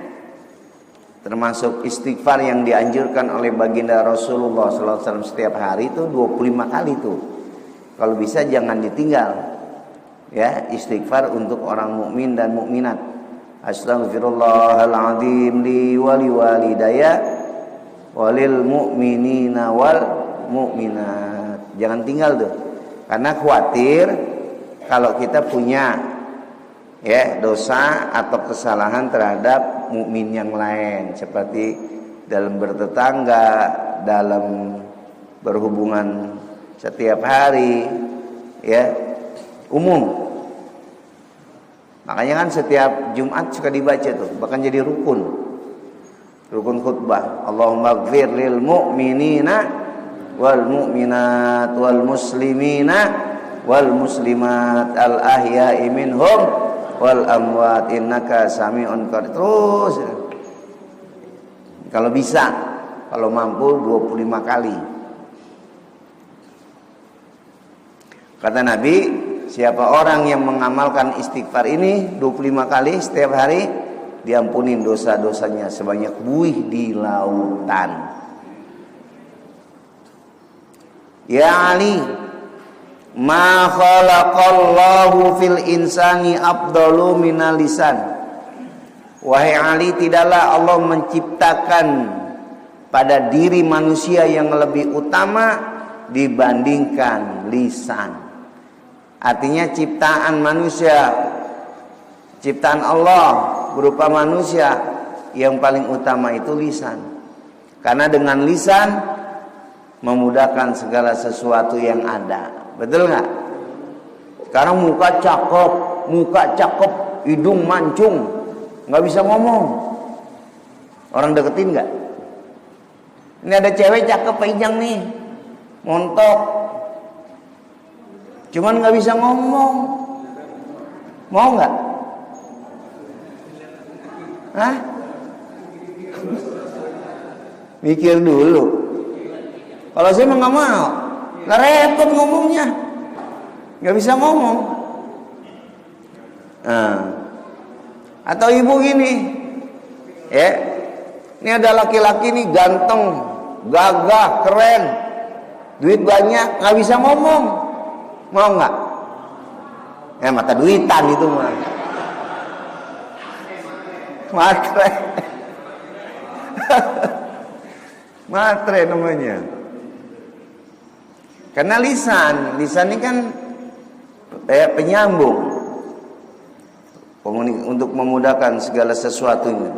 termasuk istighfar yang dianjurkan oleh baginda Rasulullah SAW setiap hari itu 25 kali tuh. Kalau bisa jangan ditinggal. Ya, istighfar untuk orang mukmin dan mukminat. Astaghfirullahaladzim li wali walidaya walil mu'minina wal mu'minat. Jangan tinggal tuh. Karena khawatir kalau kita punya dosa atau kesalahan terhadap mukmin yang lain, seperti dalam bertetangga, dalam berhubungan setiap hari, umum. Makanya kan setiap Jumat suka dibaca tuh, bahkan jadi rukun khutbah. Allahumma ighfir lil mu'minina wal mu'minat wal muslimina wal muslimat al ahya'i minhum wal amwat innaka sami'un qarib. Terus kalau bisa, kalau mampu 25 kali. Kata Nabi, siapa orang yang mengamalkan istighfar ini 25 kali setiap hari, diampunin dosa-dosanya sebanyak buih di lautan. Ya Ali, ma khalaqallahu fil insani afdalu minal lisan. Wahai Ali, tidaklah Allah menciptakan pada diri manusia yang lebih utama dibandingkan lisan. Artinya ciptaan manusia, ciptaan Allah berupa manusia, yang paling utama itu lisan. Karena dengan lisan memudahkan segala sesuatu yang ada. Betul nggak? Sekarang muka cakep, hidung mancung, nggak bisa ngomong. Orang deketin nggak? Ini ada cewek cakep panjang nih, montok, cuman nggak bisa ngomong. Mau nggak? Hah? Mikir dulu. Kalau saya mah nggak mau, lah repot ngomongnya, nggak bisa ngomong. Nah. Atau ibu gini, ya, ini ada laki-laki nih ganteng, gagah, keren, duit banyak, nggak bisa ngomong, mau nggak? Mata duitan itu mah, matre, matre namanya. Karena lisan ini kan penyambung untuk memudahkan segala sesuatunya.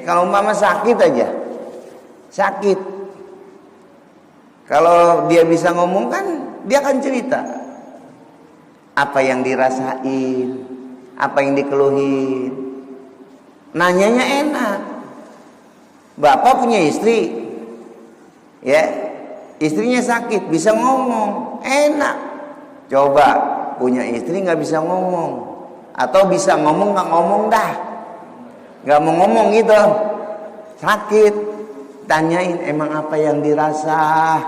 Kalau umpama sakit aja, sakit. Kalau dia bisa ngomong kan, dia akan cerita apa yang dirasain, apa yang dikeluhin. Nanyanya enak. Bapak punya istri, ya, istrinya sakit, bisa ngomong, enak. Coba punya istri nggak bisa ngomong, atau bisa ngomong nggak ngomong dah, nggak mau ngomong gitu, sakit. Tanyain emang apa yang dirasa,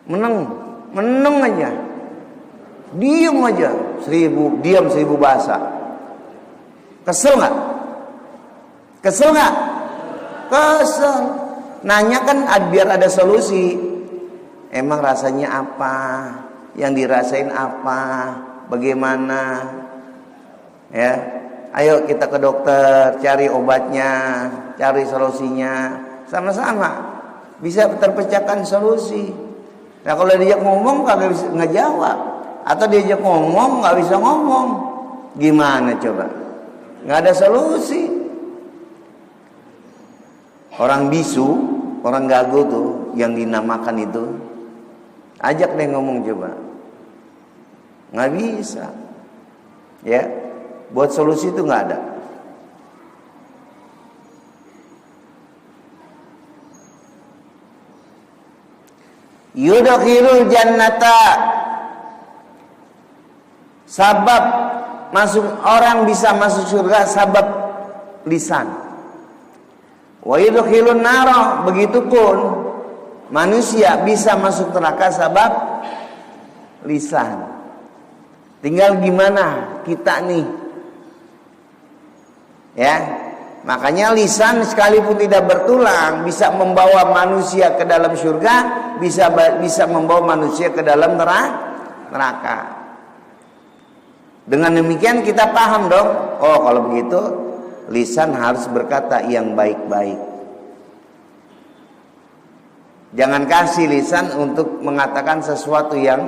meneng aja, diem aja, diam 1000 bahasa. Kesel nggak? Kesel nggak? Kesel. Nanya kan biar ada solusi. Emang rasanya apa? Yang dirasain apa? Bagaimana? Ya, ayo kita ke dokter, cari obatnya, cari solusinya, sama-sama bisa terpecahkan solusi. Nah kalau diajak ngomong kagak bisa ngejawab, atau diajak ngomong nggak bisa ngomong, gimana coba? Nggak ada solusi. Orang bisu, orang gagu tuh yang dinamakan itu, ajak deh ngomong coba, nggak bisa. Ya, buat solusi itu nggak ada. Yudkhilul jannata, sabab masuk orang bisa masuk surga sabab lisan. Wa yudkhilun nara, begitupun manusia bisa masuk neraka sabab lisan. Tinggal gimana kita nih, ya. Makanya lisan sekalipun tidak bertulang bisa membawa manusia ke dalam surga, bisa membawa manusia ke dalam neraka. Dengan demikian kita paham dong. Oh, kalau begitu lisan harus berkata yang baik-baik. Jangan kasih lisan untuk mengatakan sesuatu yang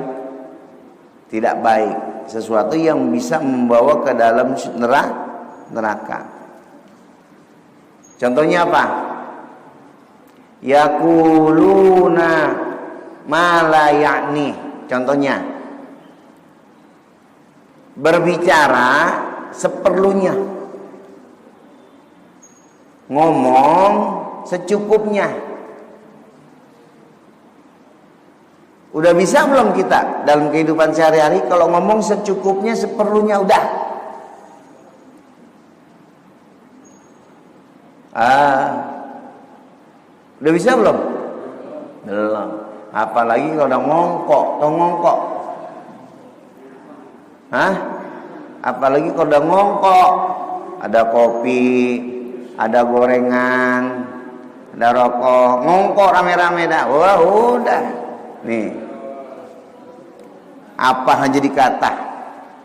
tidak baik, sesuatu yang bisa membawa ke dalam neraka. Contohnya apa? Yaquluna ma la ya'ni. Contohnya, berbicara seperlunya, ngomong secukupnya. Udah bisa belum kita dalam kehidupan sehari-hari kalau ngomong secukupnya, seperlunya udah? Udah bisa belum? Belum. Apalagi kalau udah ngongkok. Apalagi kalau udah ngongkok, ada kopi, ada gorengan, ada rokok, ngongkok rame-rame dah. Wah, udah. Nih. Apa aja dikata,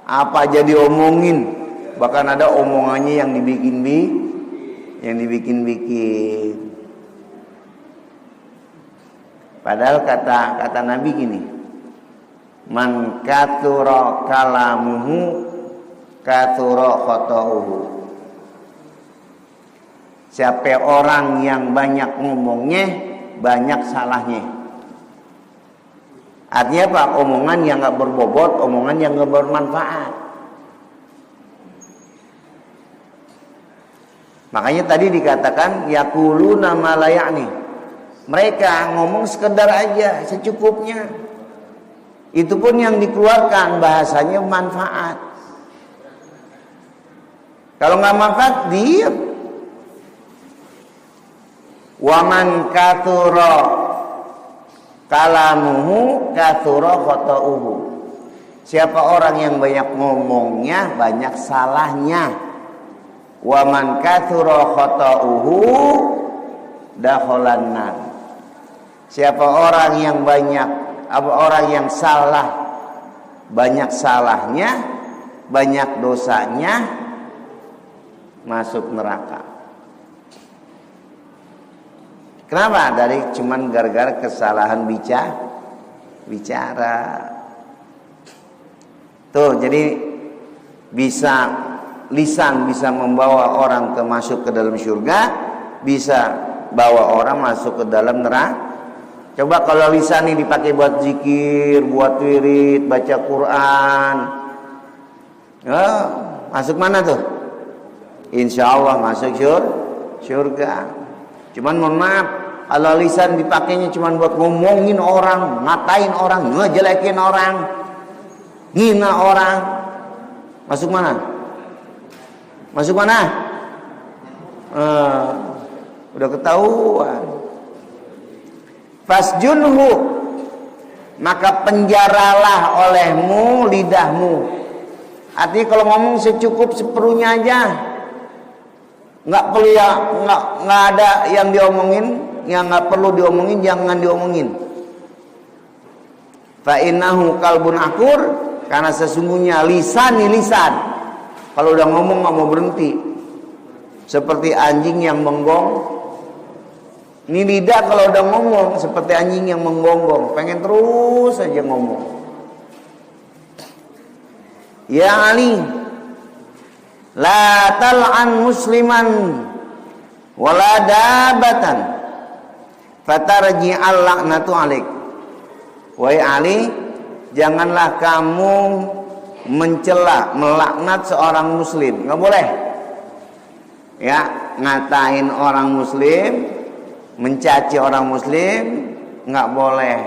apa aja diomongin, bahkan ada omongannya yang dibikin-bikin. Padahal kata Nabi gini, man katsura kalamuhu katsura khata'uhu. Siapa orang yang banyak ngomongnya, banyak salahnya. Artinya apa? Omongan yang nggak berbobot, omongan yang nggak bermanfaat. Makanya tadi dikatakan yaquluna ma la ya'ni. Mereka ngomong sekedar aja, secukupnya. Itu pun yang dikeluarkan bahasanya manfaat. Kalau nggak manfaat, diam. Waman kathura kalamuhu kathura khata'uhu. Siapa orang yang banyak ngomongnya, banyak salahnya. Waman kathura khata'uhu dakhalan nar. Siapa orang yang orang yang salah, banyak salahnya, banyak dosanya, masuk neraka. Kenapa? Dari cuman gara-gara kesalahan bicara. Tuh, jadi lisan bisa membawa orang masuk ke dalam surga, bisa bawa orang masuk ke dalam neraka. Coba kalau lisan ini dipakai buat zikir, buat wirid, baca Quran, masuk mana tuh? Insya Allah masuk surga. Cuman mohon maaf, kalau lisan dipakainya cuman buat ngomongin orang, ngatain orang, ngejelekin orang, ngina orang, masuk mana? Masuk mana? Udah ketahuan. Fasjunhu, maka penjaralah olehmu lidahmu. Artinya kalau ngomong secukup seperlunya aja. Nggak perlu nggak ada yang diomongin, yang nggak perlu diomongin jangan diomongin. Fa innahu qalbun akur, karena sesungguhnya lisan. Kalau udah ngomong nggak mau berhenti, seperti anjing yang menggonggong. Ini lidah kalau udah ngomong seperti anjing yang menggonggong, pengen terus aja ngomong. Ya Ali, la tal'an musliman wala dabatan fatarji al-la'natu alaik. Wahai Ali, janganlah kamu mencela, melaknat seorang muslim. Nggak boleh. Ya, ngatain orang muslim, mencaci orang muslim, nggak boleh.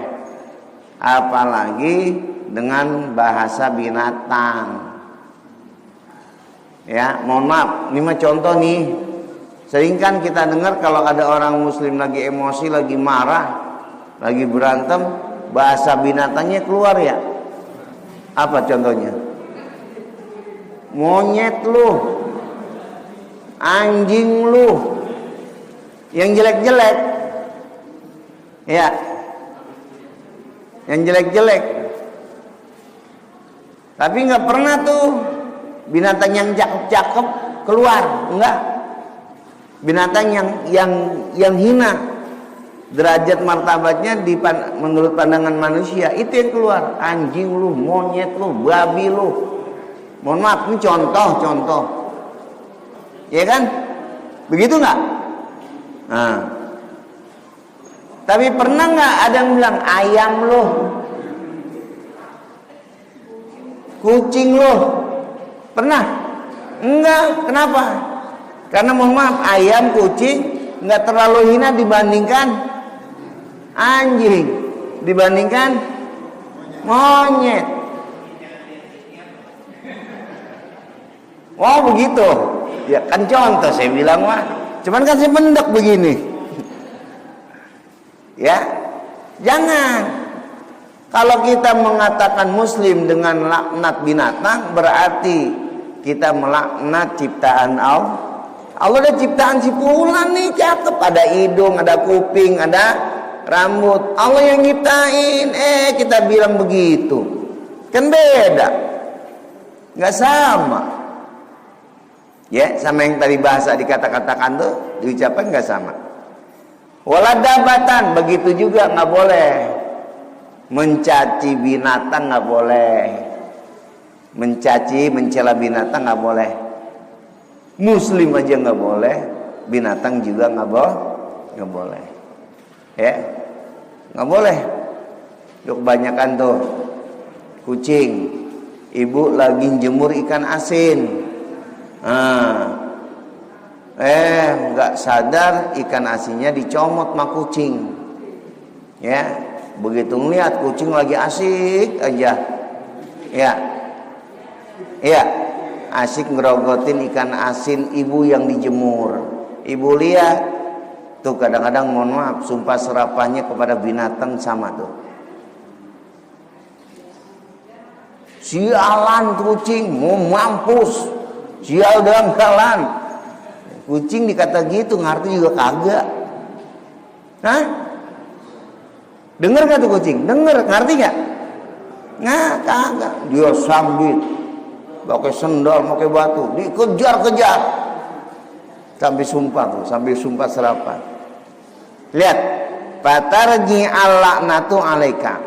Apalagi dengan bahasa binatang. Ya, mohon maaf, ini mah contoh nih. Sering kan kita dengar kalau ada orang muslim lagi emosi, lagi marah, lagi berantem, bahasa binatangnya keluar ya. Apa contohnya? Monyet lu, anjing lu, yang jelek-jelek. Ya, yang jelek-jelek. Tapi nggak pernah tuh binatang yang cakep-cakep keluar, enggak. Binatang yang hina derajat martabatnya menurut pandangan manusia itu yang keluar. Anjing lu, monyet lu, babi lu. Mohon maaf, ini contoh. Ya kan? Begitu enggak? Nah. Tapi pernah enggak ada yang bilang ayam lu, kucing lu? Pernah? Enggak. Kenapa? Karena mohon maaf, ayam, kucing enggak terlalu hina dibandingkan anjing, dibandingkan monyet. Oh begitu. Ya kan contoh saya bilang mah. Cuman kan saya mendek begini. Ya. Jangan. Kalau kita mengatakan muslim dengan laknat binatang, berarti kita melaknat ciptaan Allah. Allah ada ciptaan si fulan nih cakep, ada hidung, ada kuping, ada rambut. Allah yang nyiptain, kita bilang begitu. Kan beda. Nggak sama. Ya, sama yang tadi bahasa dikata-katakan tuh, diucapkan nggak sama. Waladabatan, begitu juga nggak boleh. Mencaci binatang nggak boleh. Mencaci, mencela binatang nggak boleh. Muslim aja nggak boleh. binatang juga nggak boleh. Ya, nggak boleh. Yuk kebanyakan tuh kucing, ibu lagi jemur ikan asin. Nggak sadar ikan asinnya dicomot sama kucing. Ya, begitu ngeliat kucing lagi asik aja. Ya, asik ngerogotin ikan asin ibu yang dijemur. Ibu lihat tuh, kadang-kadang mohon maaf, sumpah serapahnya kepada binatang sama tuh. Sialan kucing, mau mampus, sial dangkalan. Kucing dikata gitu, ngerti juga kagak. Hah? Dengar gak tuh kucing? Dengar, ngerti gak? Nggak, kagak. Dia sambit, pakai sendal, pakai batu, dikejar-kejar. Sampai sumpah tuh, sampai sumpah serapah. Lihat, fatarji al-laknatu alaika.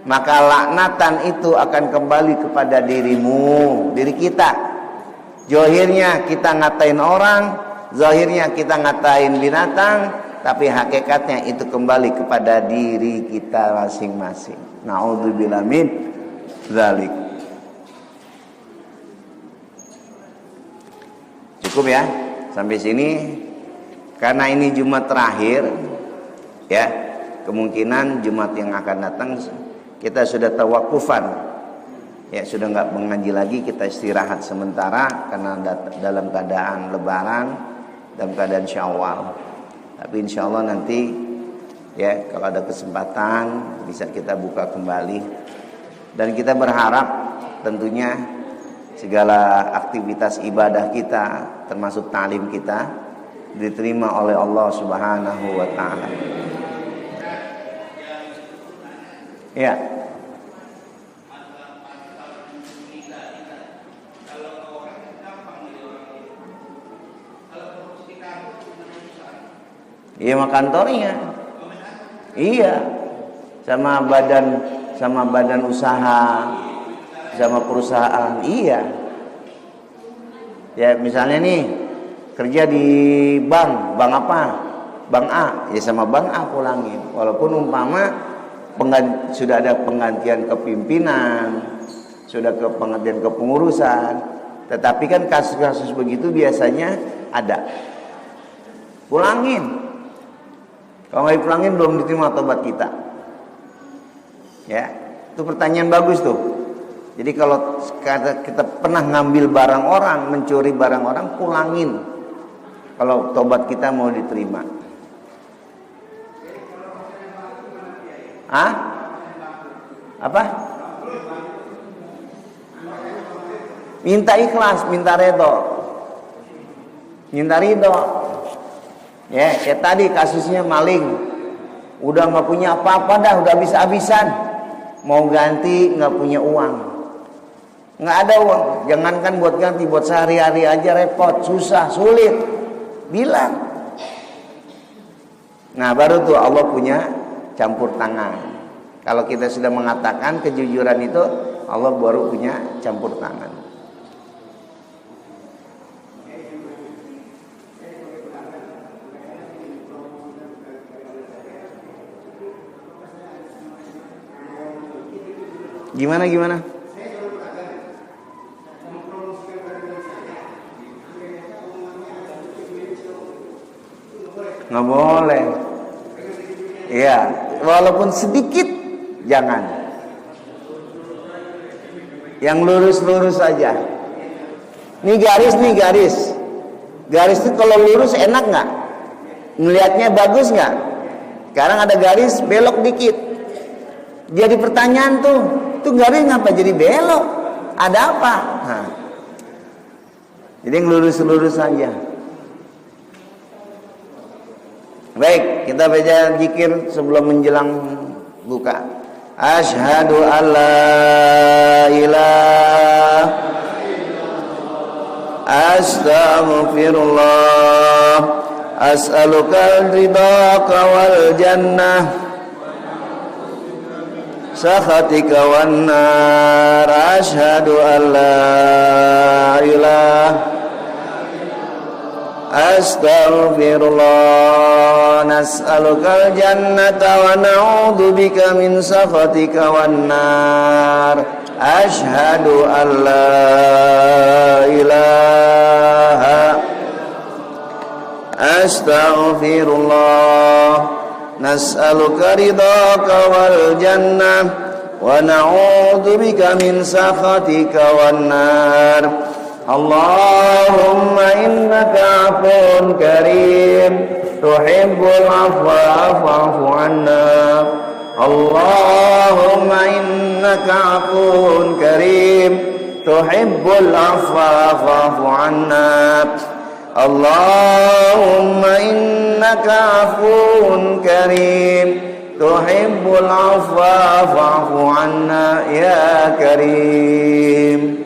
Maka laknatan itu akan kembali kepada dirimu, diri kita. Zahirnya kita ngatain orang, zahirnya kita ngatain binatang, tapi hakikatnya itu kembali kepada diri kita masing-masing. Na'udzubillah min dzalik. Cukup ya sampai sini, karena ini Jumat terakhir ya, kemungkinan Jumat yang akan datang kita sudah tawakufan ya, sudah nggak mengaji lagi, kita istirahat sementara karena dalam keadaan Lebaran, dalam keadaan Syawal. Tapi insya Allah nanti ya, kalau ada kesempatan bisa kita buka kembali, dan kita berharap tentunya segala aktivitas ibadah kita termasuk ta'lim kita diterima oleh Allah Subhanahu wa taala. Ya. Iya, sama kantornya. Iya. Sama badan usaha, sama perusahaan. Iya. Ya, misalnya nih kerja di bank apa? Bank A, ya sama bank A pulangin. Walaupun umpama sudah ada penggantian kepimpinan, sudah ke penggantian kepengurusan, tetapi kan kasus-kasus begitu biasanya ada. Pulangin. Kalau nggak dipulangin belum diterima tobat kita. Ya, itu pertanyaan bagus tuh. Jadi kalau kita pernah ngambil barang orang, mencuri barang orang, pulangin. Kalau tobat kita mau diterima. Apa? Minta ikhlas, minta ridho. Minta ridho. Ya, kayak tadi kasusnya maling. Udah nggak punya apa-apa dah, udah habis-habisan. Mau ganti nggak punya uang. Nggak ada uang. Jangankan buat ganti, buat sehari-hari aja repot, susah, sulit. Bilang. Nah, baru tuh Allah punya campur tangan. Kalau kita sudah mengatakan kejujuran itu, Allah baru punya campur tangan. Gimana? Nggak boleh. Iya, walaupun sedikit jangan. Yang lurus-lurus aja. Nih garis. Garis itu kalau lurus enak nggak? Ngelihatnya bagus nggak? Sekarang ada garis belok dikit. Jadi pertanyaan tuh garis ngapa jadi belok? Ada apa? Nah. Jadi yang lurus-lurus saja. Baik, kita baca zikir sebelum menjelang buka. Asyhadu alla ilaha astaghfirullah as'aluka ridhaka wal jannah sakhatika wan nar. Asyhadu alla ilaha Astaghfirullah. Nas'alukal jannata wa na'udzu bika min sakhatika wan nar. Asyhadu an la ilaha. Astaghfirullah. Nas'aluka ridhaka wal jannah wa na'udzu bika min sakhatika wan nar. Allahumma innaka 'afuwun karim tuhibbul 'afwa fa'fu 'anna. Allahumma innaka 'afuwun karim tuhibbul 'afwa fa'fu 'anna. Allahumma innaka 'afuwun karim tuhibbul 'afwa fa'fu 'anna ya karim.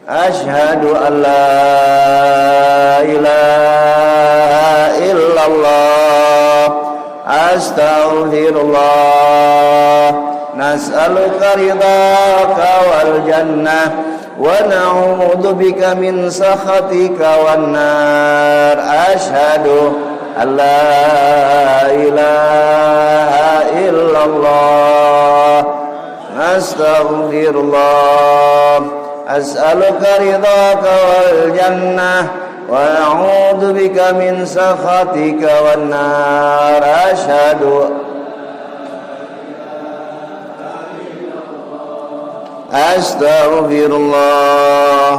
Asyhadu an la ilaha illallah. Astaghfirullah. Nas'aluka ridhaka wal jannah wa na'udzu bika min sakhatika wan nar. Asyhadu an la ilaha illallah. Astaghfirullah. As'aluka ridhaka wal jannah wa a'udzu bika min sakhatika wan nar. Asyhadu Astaghfirullah.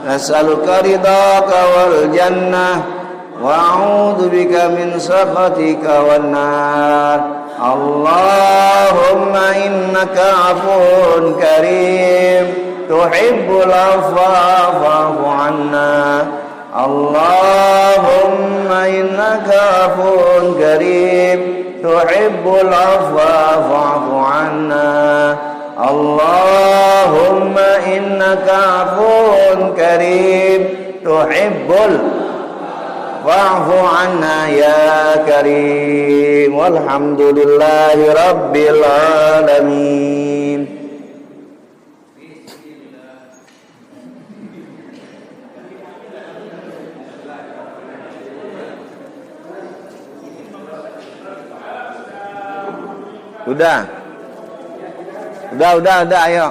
Nas'aluka ridhaka wal jannah wa a'udzu bika min sakhatika wan nar. Allahumma innaka 'afuwun karim tuhibbul 'afwa fa'fu 'anna. Allahumma innaka 'afuwun karim tuhibbul 'afwa fa'fu 'anna. Allahumma innaka 'afuwun karim tuhibbul fa'fu 'anna ya karim. Walhamdulillahi rabbil alamin. Udah, ayo.